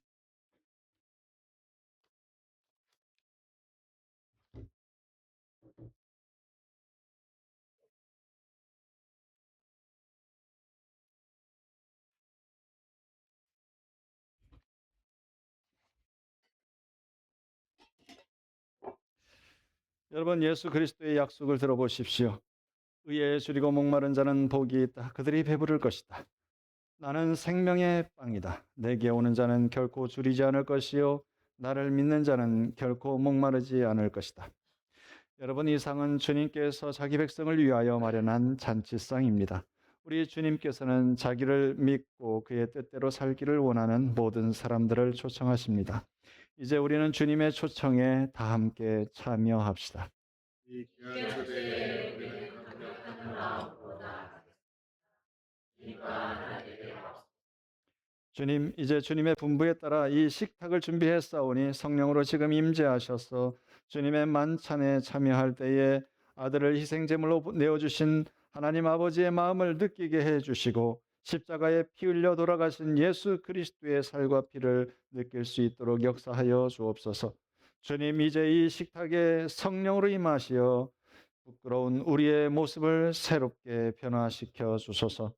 여러분, 예수 그리스도의 약속을 들어보십시오. 의에 줄이고 목마른 자는 복이 있다. 그들이 배부를 것이다. 나는 생명의 빵이다. 내게 오는 자는 결코 줄이지 않을 것이요 나를 믿는 자는 결코 목마르지 않을 것이다. 여러분, 이 상은 주님께서 자기 백성을 위하여 마련한 잔치상입니다. 우리 주님께서는 자기를 믿고 그의 뜻대로 살기를 원하는 모든 사람들을 초청하십니다. 이제 우리는 주님의 초청에 다 함께 참여합시다. 이 귀한 초대에 우리는 감격하는 마음보다 주님, 이제 주님의 분부에 따라 이 식탁을 준비했사오니 성령으로 지금 임재하셔서 주님의 만찬에 참여할 때에 아들을 희생제물로 내어주신 하나님 아버지의 마음을 느끼게 해주시고 십자가에 피 흘려 돌아가신 예수 그리스도의 살과 피를 느낄 수 있도록 역사하여 주옵소서. 주님, 이제 이 식탁에 성령으로 임하시어 부끄러운 우리의 모습을 새롭게 변화시켜 주소서.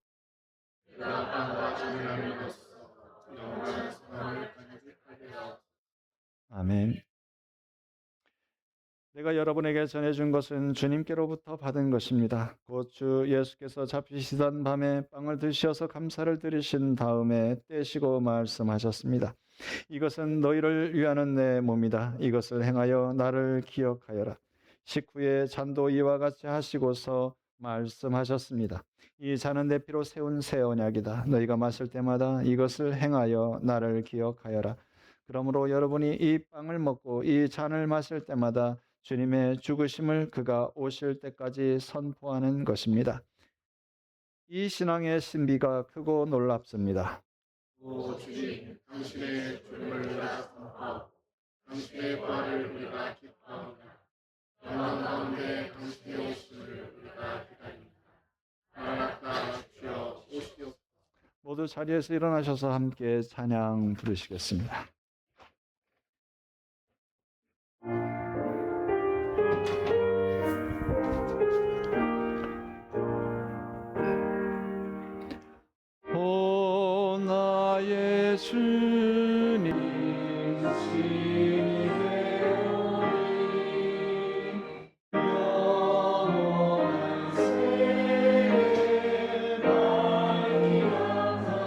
아멘. 내가 여러분에게 전해준 것은 주님께로부터 받은 것입니다. 곧 주 예수께서 잡히시던 밤에 빵을 드셔서 감사를 드리신 다음에 떼시고 말씀하셨습니다. 이것은 너희를 위하는 내 몸이다. 이것을 행하여 나를 기억하여라. 식후에 잔도 이와 같이 하시고서 말씀하셨습니다. 이 잔은 내 피로 세운 새 언약이다. 너희가 마실 때마다 이것을 행하여 나를 기억하여라. 그러므로 여러분이 이 빵을 먹고 이 잔을 마실 때마다 주님의 죽으심을 그가 오실 때까지 선포하는 것입니다. 이 신앙의 신비가 크고 놀랍습니다. 오 주님, 당신의 죽음을 우리가 선포하고 당신의 부활을 우리가 기뻐합니다. 영광 가운데 당신의 오심을 우리가 기다립니다. 마라나타 주여 오시옵소서. 모두 자리에서 일어나셔서 함께 찬양 부르시겠습니다. 오 나의 주님, 신이 되오니 영원한 세계 많이 감사하나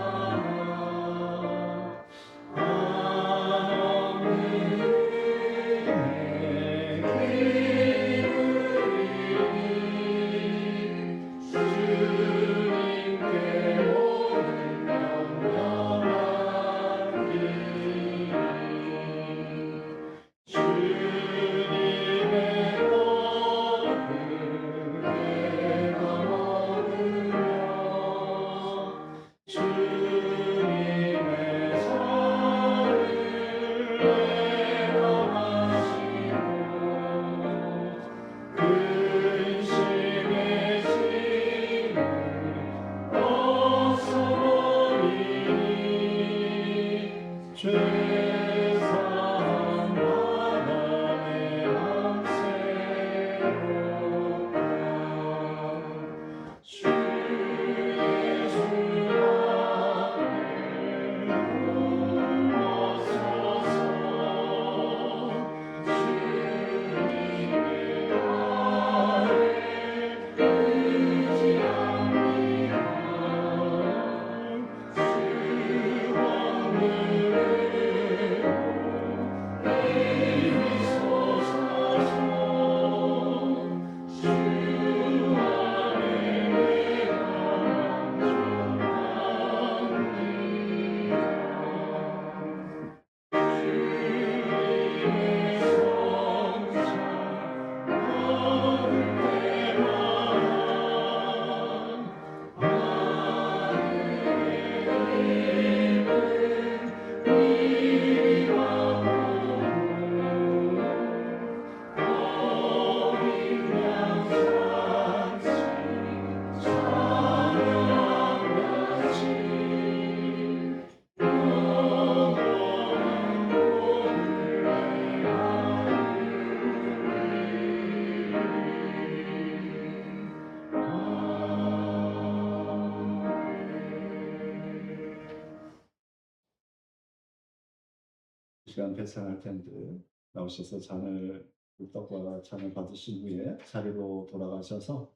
시간 배상할 텐데 나오셔서 잔을 떡과 잔을 받으신 후에 자리로 돌아가셔서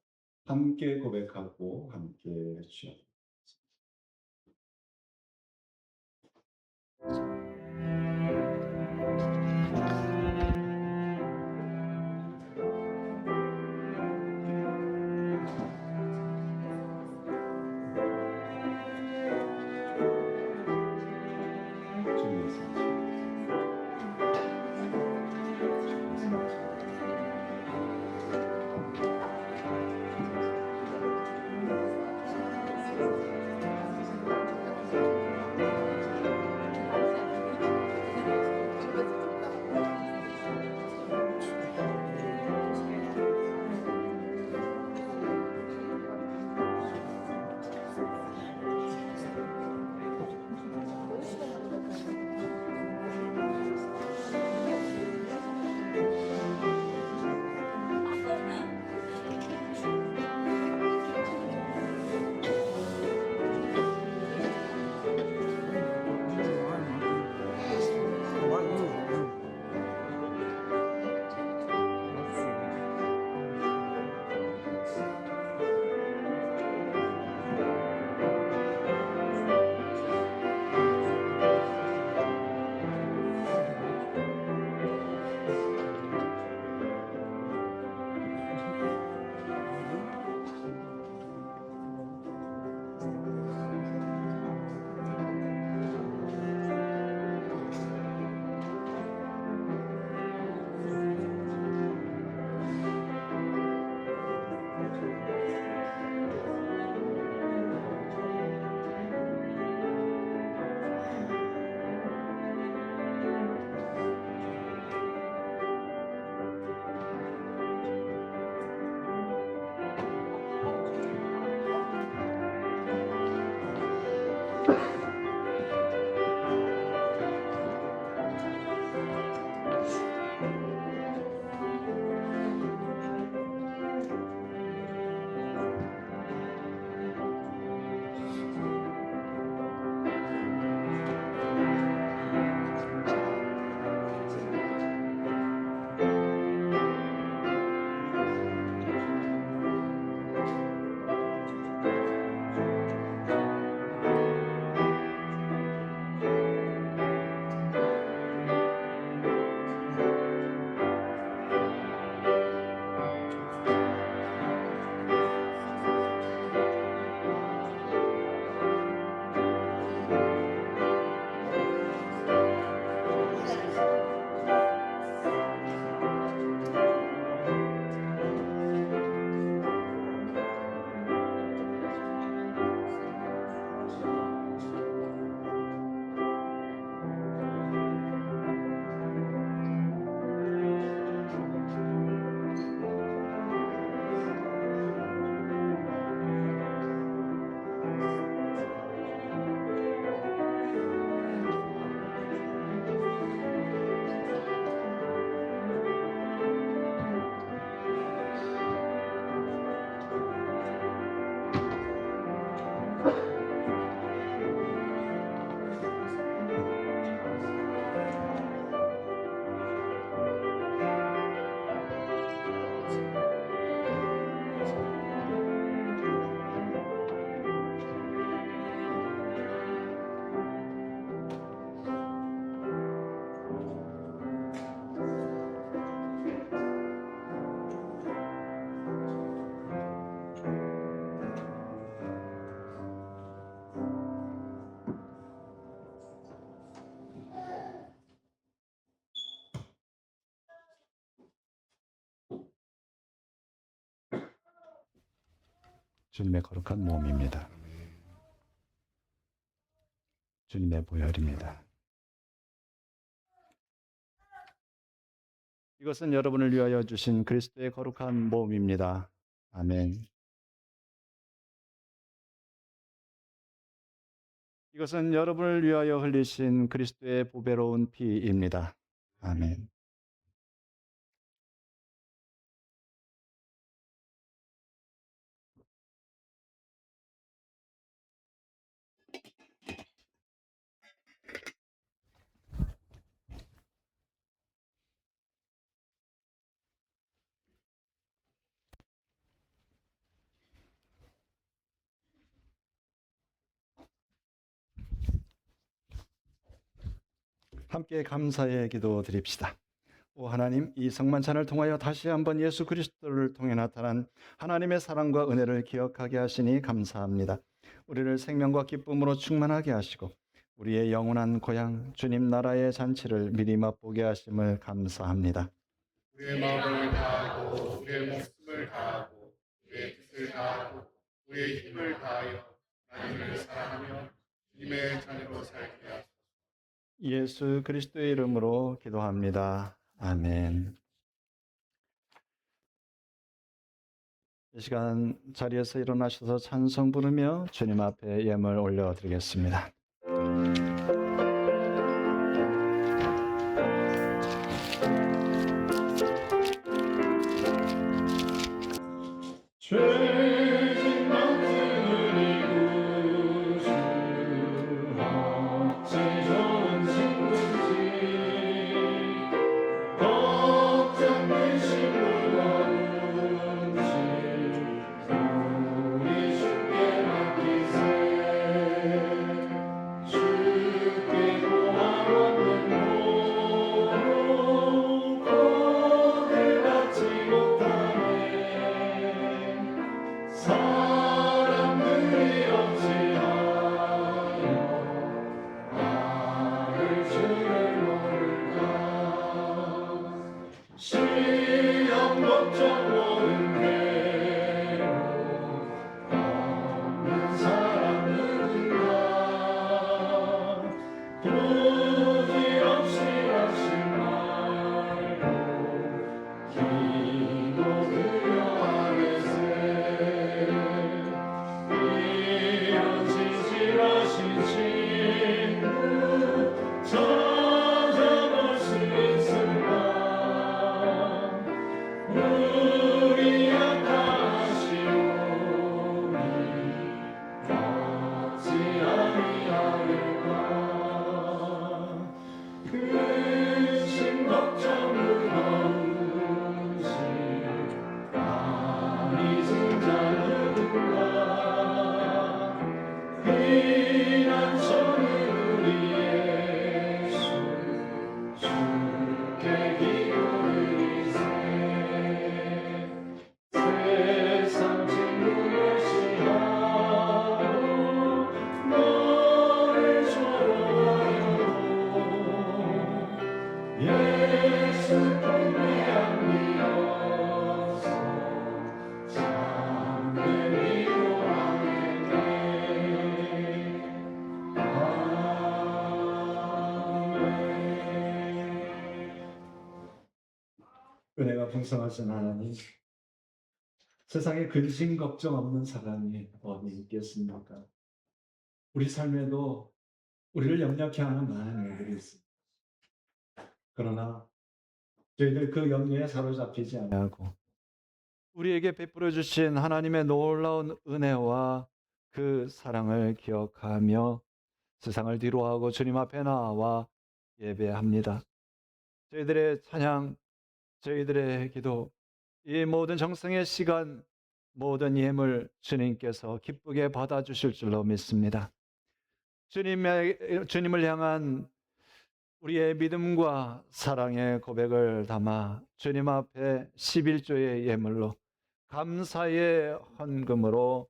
함께 고백하고 함께 취합니다. 주님 말씀하십니다. 주님의 거룩한 몸입니다. 주님의 보혈입니다. 이것은 여러분을 위하여 주신 그리스도의 거룩한 몸입니다. 아멘. 이것은 여러분을 위하여 흘리신 그리스도의 보배로운 피입니다. 아멘. 함께 감사의 기도 드립시다. 오 하나님, 이 성만찬을 통하여 다시 한번 예수 그리스도를 통해 나타난 하나님의 사랑과 은혜를 기억하게 하시니 감사합니다. 우리를 생명과 기쁨으로 충만하게 하시고 우리의 영원한 고향 주님 나라의 잔치를 미리 맛보게 하심을 감사합니다. 우리의 마음을 다하고 우리의 목숨을 다하고 우리의 뜻을 다하고 우리의 힘을 다하여 하나님을 사랑하며 주님의 자녀로 살게 하소서. 예수 그리스도의 이름으로 기도합니다. 아멘. 이 시간 자리에서 일어나셔서 찬송 부르며 주님 앞에 예물 올려드리겠습니다. 죄진 만들을 이루시오 어찌 좋은 친구지 걱정된 신부가 운지 우리 주께 맡기세 주께 구하는 도로 거들 받지 못하네 사람들이 어찌하여 나를 주를 모를까 시험 걱정 모든 괴로움 없는 사람 누군가 부질없이 하신 말로 기도 드려 아뢰세 이런 진실하신 친구 찾아볼 수 있을까 우리 약하시오니 어찌 아니하리까 근심 걱정 무거우신 아니진 자 누군가 피난처는 우리 예수 주께 기도드리세 세상 친구 멸시하고 너를 조롱하여도 예수 품에 안기어서 참된 위로하겠네 은혜가 풍성하신 하나님, 세상에 근심 걱정 없는 사람이 어디 있겠습니까? 우리 삶에도 우리를 염려케 하는 많은 일들이 있습니다. 그러나 저희들 그 염려에 사로잡히지 아니하고 우리에게 베풀어 주신 하나님의 놀라운 은혜와 그 사랑을 기억하며 세상을 뒤로하고 주님 앞에 나와 예배합니다. 저희들의 찬양, 저희들의 기도, 이 모든 정성의 시간, 모든 예물 주님께서 기쁘게 받아주실 줄로 믿습니다. 주님을 향한 우리의 믿음과 사랑의 고백을 담아 주님 앞에 11조의 예물로 감사의 헌금으로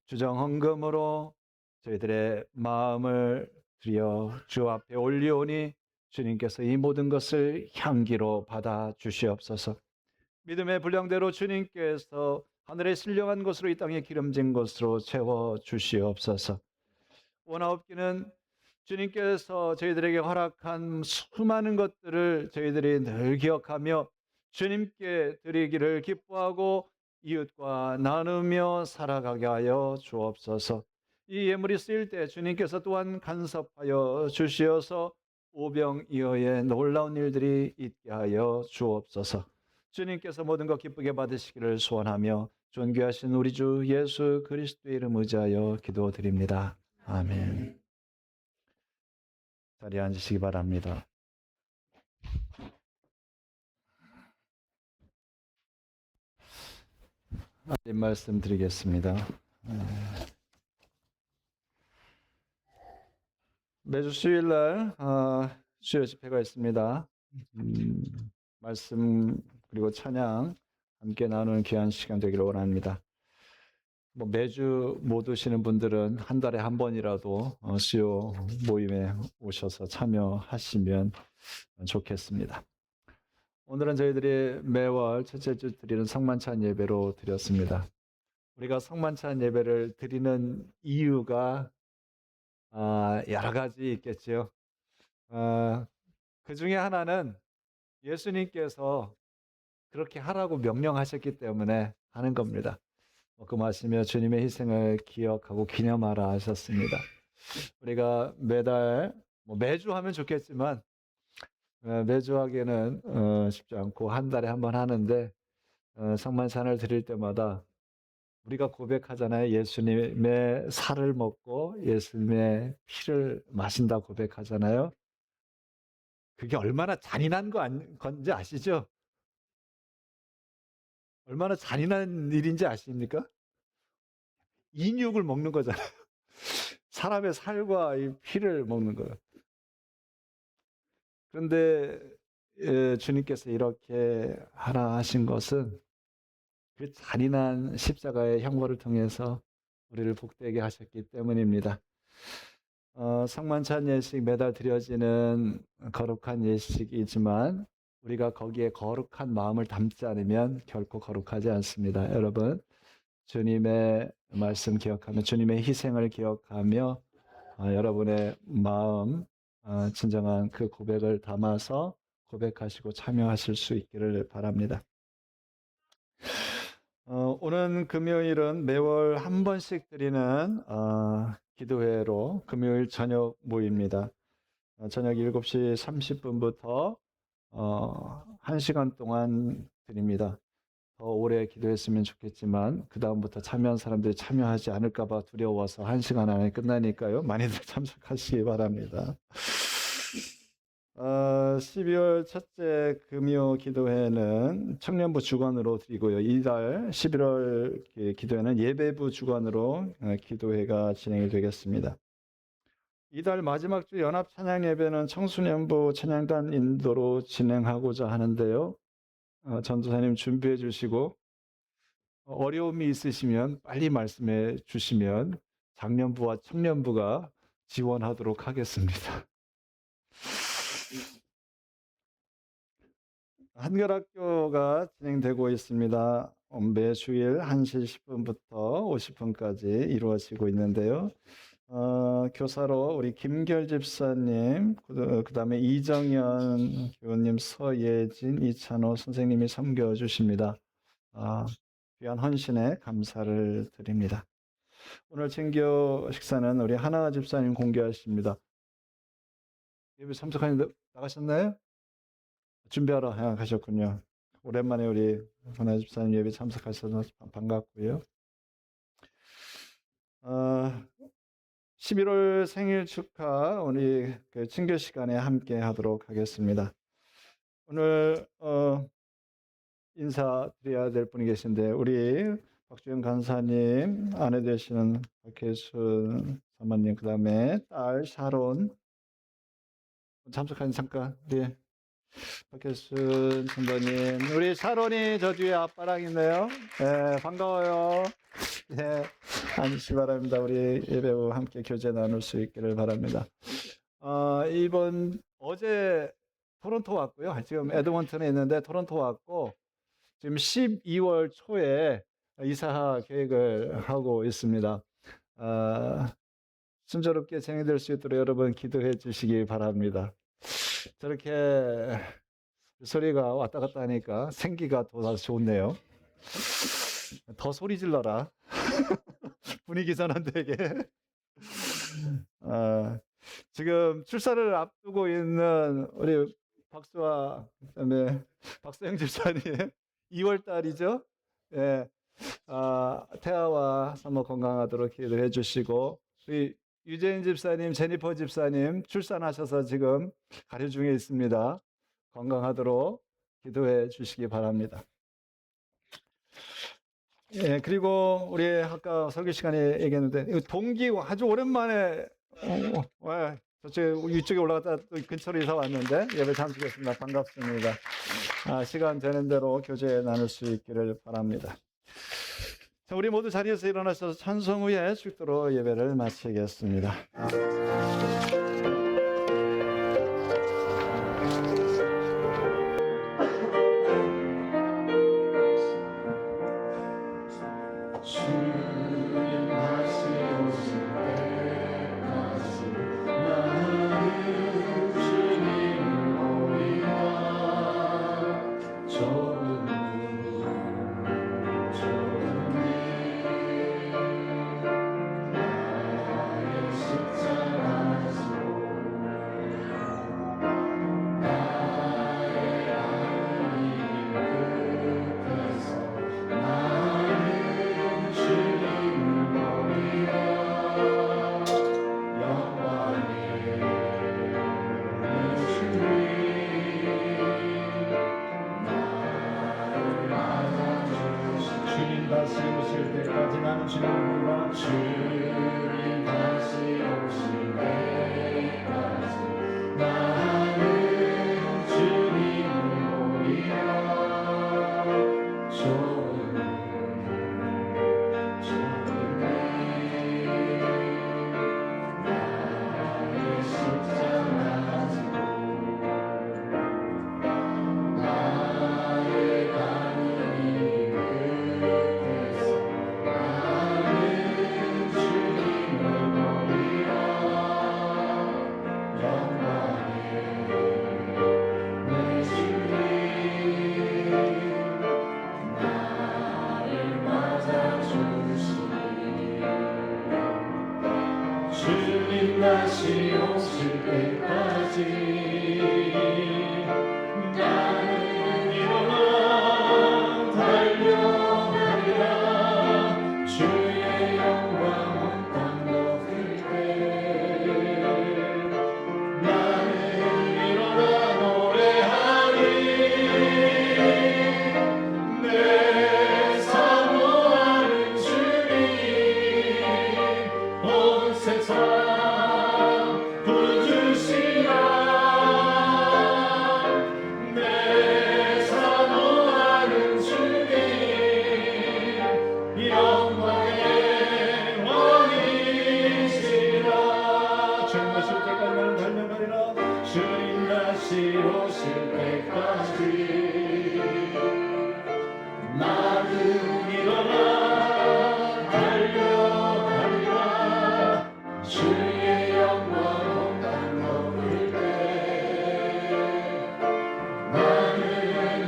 주정헌금으로 저희들의 마음을 드려 주 앞에 올리오니 주님께서 이 모든 것을 향기로 받아 주시옵소서. 믿음의 분량대로 주님께서 하늘의 신령한 것으로 이 땅에 기름진 것으로 채워 주시옵소서. 원하옵기는 주님께서 저희들에게 허락한 수많은 것들을 저희들이 늘 기억하며 주님께 드리기를 기뻐하고 이웃과 나누며 살아가게 하여 주옵소서. 이 예물이 쓰일 때 주님께서 또한 간섭하여 주시어서 오병이어의 놀라운 일들이 있게 하여 주옵소서. 주님께서 모든 것 기쁘게 받으시기를 소원하며 존귀하신 우리 주 예수 그리스도의 이름 의지하여 기도드립니다. 아멘. 자리에 앉으시기 바랍니다. 알림 말씀 드리겠습니다. 매주 수요일 날 수요 집회가 있습니다. 말씀 그리고 찬양 함께 나누는 귀한 시간 되기를 원합니다. 뭐 매주 못 오시는 분들은 한 달에 한 번이라도 수요 모임에 오셔서 참여하시면 좋겠습니다. 오늘은 저희들이 매월 첫째 주 드리는 성만찬 예배로 드렸습니다. 우리가 성만찬 예배를 드리는 이유가 여러 가지 있겠죠. 그 중에 하나는 예수님께서 그렇게 하라고 명령하셨기 때문에 하는 겁니다. 먹고 마시며 주님의 희생을 기억하고 기념하라 하셨습니다. 우리가 매달 매주 하면 좋겠지만 매주 하기에는 쉽지 않고 한 달에 한 번 하는데 성만찬을 드릴 때마다 우리가 고백하잖아요. 예수님의 살을 먹고 예수님의 피를 마신다 고백하잖아요. 그게 얼마나 잔인한 건지 아시죠? 얼마나 잔인한 일인지 아십니까? 인육을 먹는 거잖아요. 사람의 살과 이 피를 먹는 거예요. 그런데 주님께서 이렇게 하라 하신 것은 그 잔인한 십자가의 형벌을 통해서 우리를 복되게 하셨기 때문입니다. 성만찬 예식 매달 드려지는 거룩한 예식이지만 우리가 거기에 거룩한 마음을 담지 않으면 결코 거룩하지 않습니다. 여러분, 주님의 말씀 기억하며 주님의 희생을 기억하며 여러분의 마음 진정한 그 고백을 담아서 고백하시고 참여하실 수 있기를 바랍니다. 오는 금요일은 매월 한 번씩 드리는 기도회로 금요일 저녁 모입니다. 저녁 7시 30분부터 1시간 동안 드립니다. 더 오래 기도했으면 좋겠지만 그 다음부터 참여한 사람들이 참여하지 않을까 봐 두려워서 1시간 안에 끝나니까요. 많이들 참석하시기 바랍니다. 12월 첫째 금요 기도회는 청년부 주관으로 드리고요. 이달 11월 기도회는 예배부 주관으로 기도회가 진행이 되겠습니다. 이달 마지막 주 연합 찬양 예배는 청소년부 찬양단 인도로 진행하고자 하는데요. 전도사님 준비해 주시고 어려움이 있으시면 빨리 말씀해 주시면 장년부와 청년부가 지원하도록 하겠습니다. 한결학교가 진행되고 있습니다. 매주일 1시 10분부터 50분까지 이루어지고 있는데요. 교사로 우리 김결 집사님, 그 다음에 이정현 교우님, 서예진, 이찬호 선생님이 섬겨주십니다. 귀한 헌신에 감사를 드립니다. 오늘 친교 식사는 우리 하나 집사님 공개하십니다. 예배 참석하는데 나가셨나요? 준비하러 가셨군요. 오랜만에 우리 하나 집사님 예배 참석하셔서 반갑고요. 11월 생일 축하 우리 그 친교 시간에 함께 하도록 하겠습니다. 오늘 인사드려야 될 분이 계신데 우리 박주영 간사님, 아내 되시는 박혜순 사모님, 그 다음에 딸 샤론 참석하는 잠깐 우리 박혜순 선배님, 우리 샤론이 저 뒤에 앞바랑 있네요. 네, 반가워요. 네, 앉으시기 바랍니다. 우리 예배와 함께 교제 나눌 수 있기를 바랍니다. 어제 토론토 왔고요. 지금 에드먼턴에 있는데 토론토 왔고 지금 12월 초에 이사 계획을 하고 있습니다. 순조롭게 진행될 수 있도록 여러분 기도해 주시기 바랍니다. 저렇게 소리가 왔다 갔다 하니까 생기가 더 좋네요. 더 소리 질러라. 분위기 전환되게. 지금 출산을 앞두고 있는 우리 박수와 그다음에 박서영 집사님 2월 달이죠. 예. 태아와 산모 건강하도록 기도해 주시고 우리 유재인 집사님, 제니퍼 집사님 출산하셔서 지금 가려 중에 있습니다. 건강하도록 기도해 주시기 바랍니다. 예, 그리고 우리 아까 설교 시간에 얘기했는데 동기 아주 오랜만에 저쪽 위쪽에 올라갔다 또 근처로 이사 왔는데 예배 참석했습니다. 반갑습니다. 시간 되는 대로 교제 나눌 수 있기를 바랍니다. 자, 우리 모두 자리에서 일어나셔서 찬송 후에 축도로 예배를 마치겠습니다. 주님 다시 오실 때까지 나는 주님을 보리라. 좁은 문 좁은 길 나의 십자가 지고 나의 하나님 끝에서 나는 주님을 보리라. 영광의 주님 다시 오실 때까지 나는 주님을 보리라. 주님 다시 오실 때까지 나는 주님을 보리라. 좁은 나의 십자가 지고 나의 가는 이 끝에서 나는 주님을 보리라. 영광의 내 주님 나를 맞아주시니 주님 다시 오실 때까지 나는 일어나 달려가리라. 주의 영광 온 땅 덮을 때 나는 일어나 노래하리. 내 사모하는 주님 온 세상 부주시라. 내 사모하는 주님 영광의 왕이시라. 주님 오실 때까지 나는 달려가리라. 주님 다시 오실 때까지 나는 일어나 달려가리라. 주의 영광 온 땅 덮을 때 나는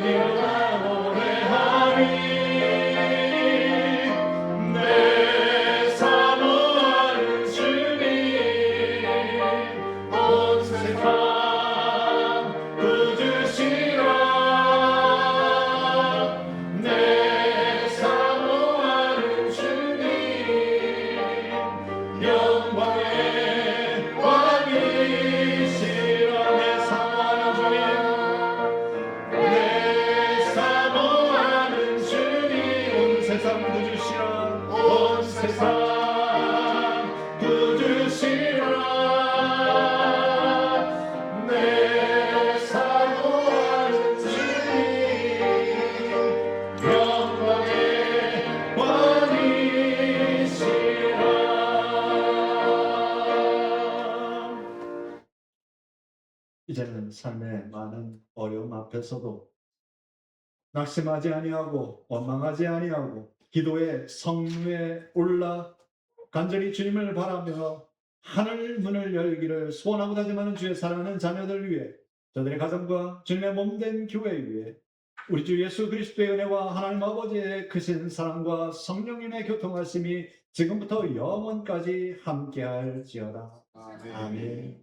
일어나 노래하리. 내 사모하는 주님 온 세상 부주시라. 내 사모하는 주님 영광의 왕이시라. 내 사모하는 주님 내 사모하는 주님 온 세상 부주시라. 온 세상 부주시라. 내 사모하는 주님 영광의 왕이시라. 이제는 삶의 많은 어려움 앞에서도 낙심하지 아니하고 원망하지 아니하고 기도의 성루에 올라 간절히 주님을 바라며 하늘 문을 열기를 소원하고 다짐하는 주의 사랑하는 자녀들 위해 저들의 가정과 주님의 몸된 교회 위해 우리 주 예수 그리스도의 은혜와 하나님 아버지의 크신 사랑과 성령님의 교통하심이 지금부터 영원까지 함께할지어다. 아멘.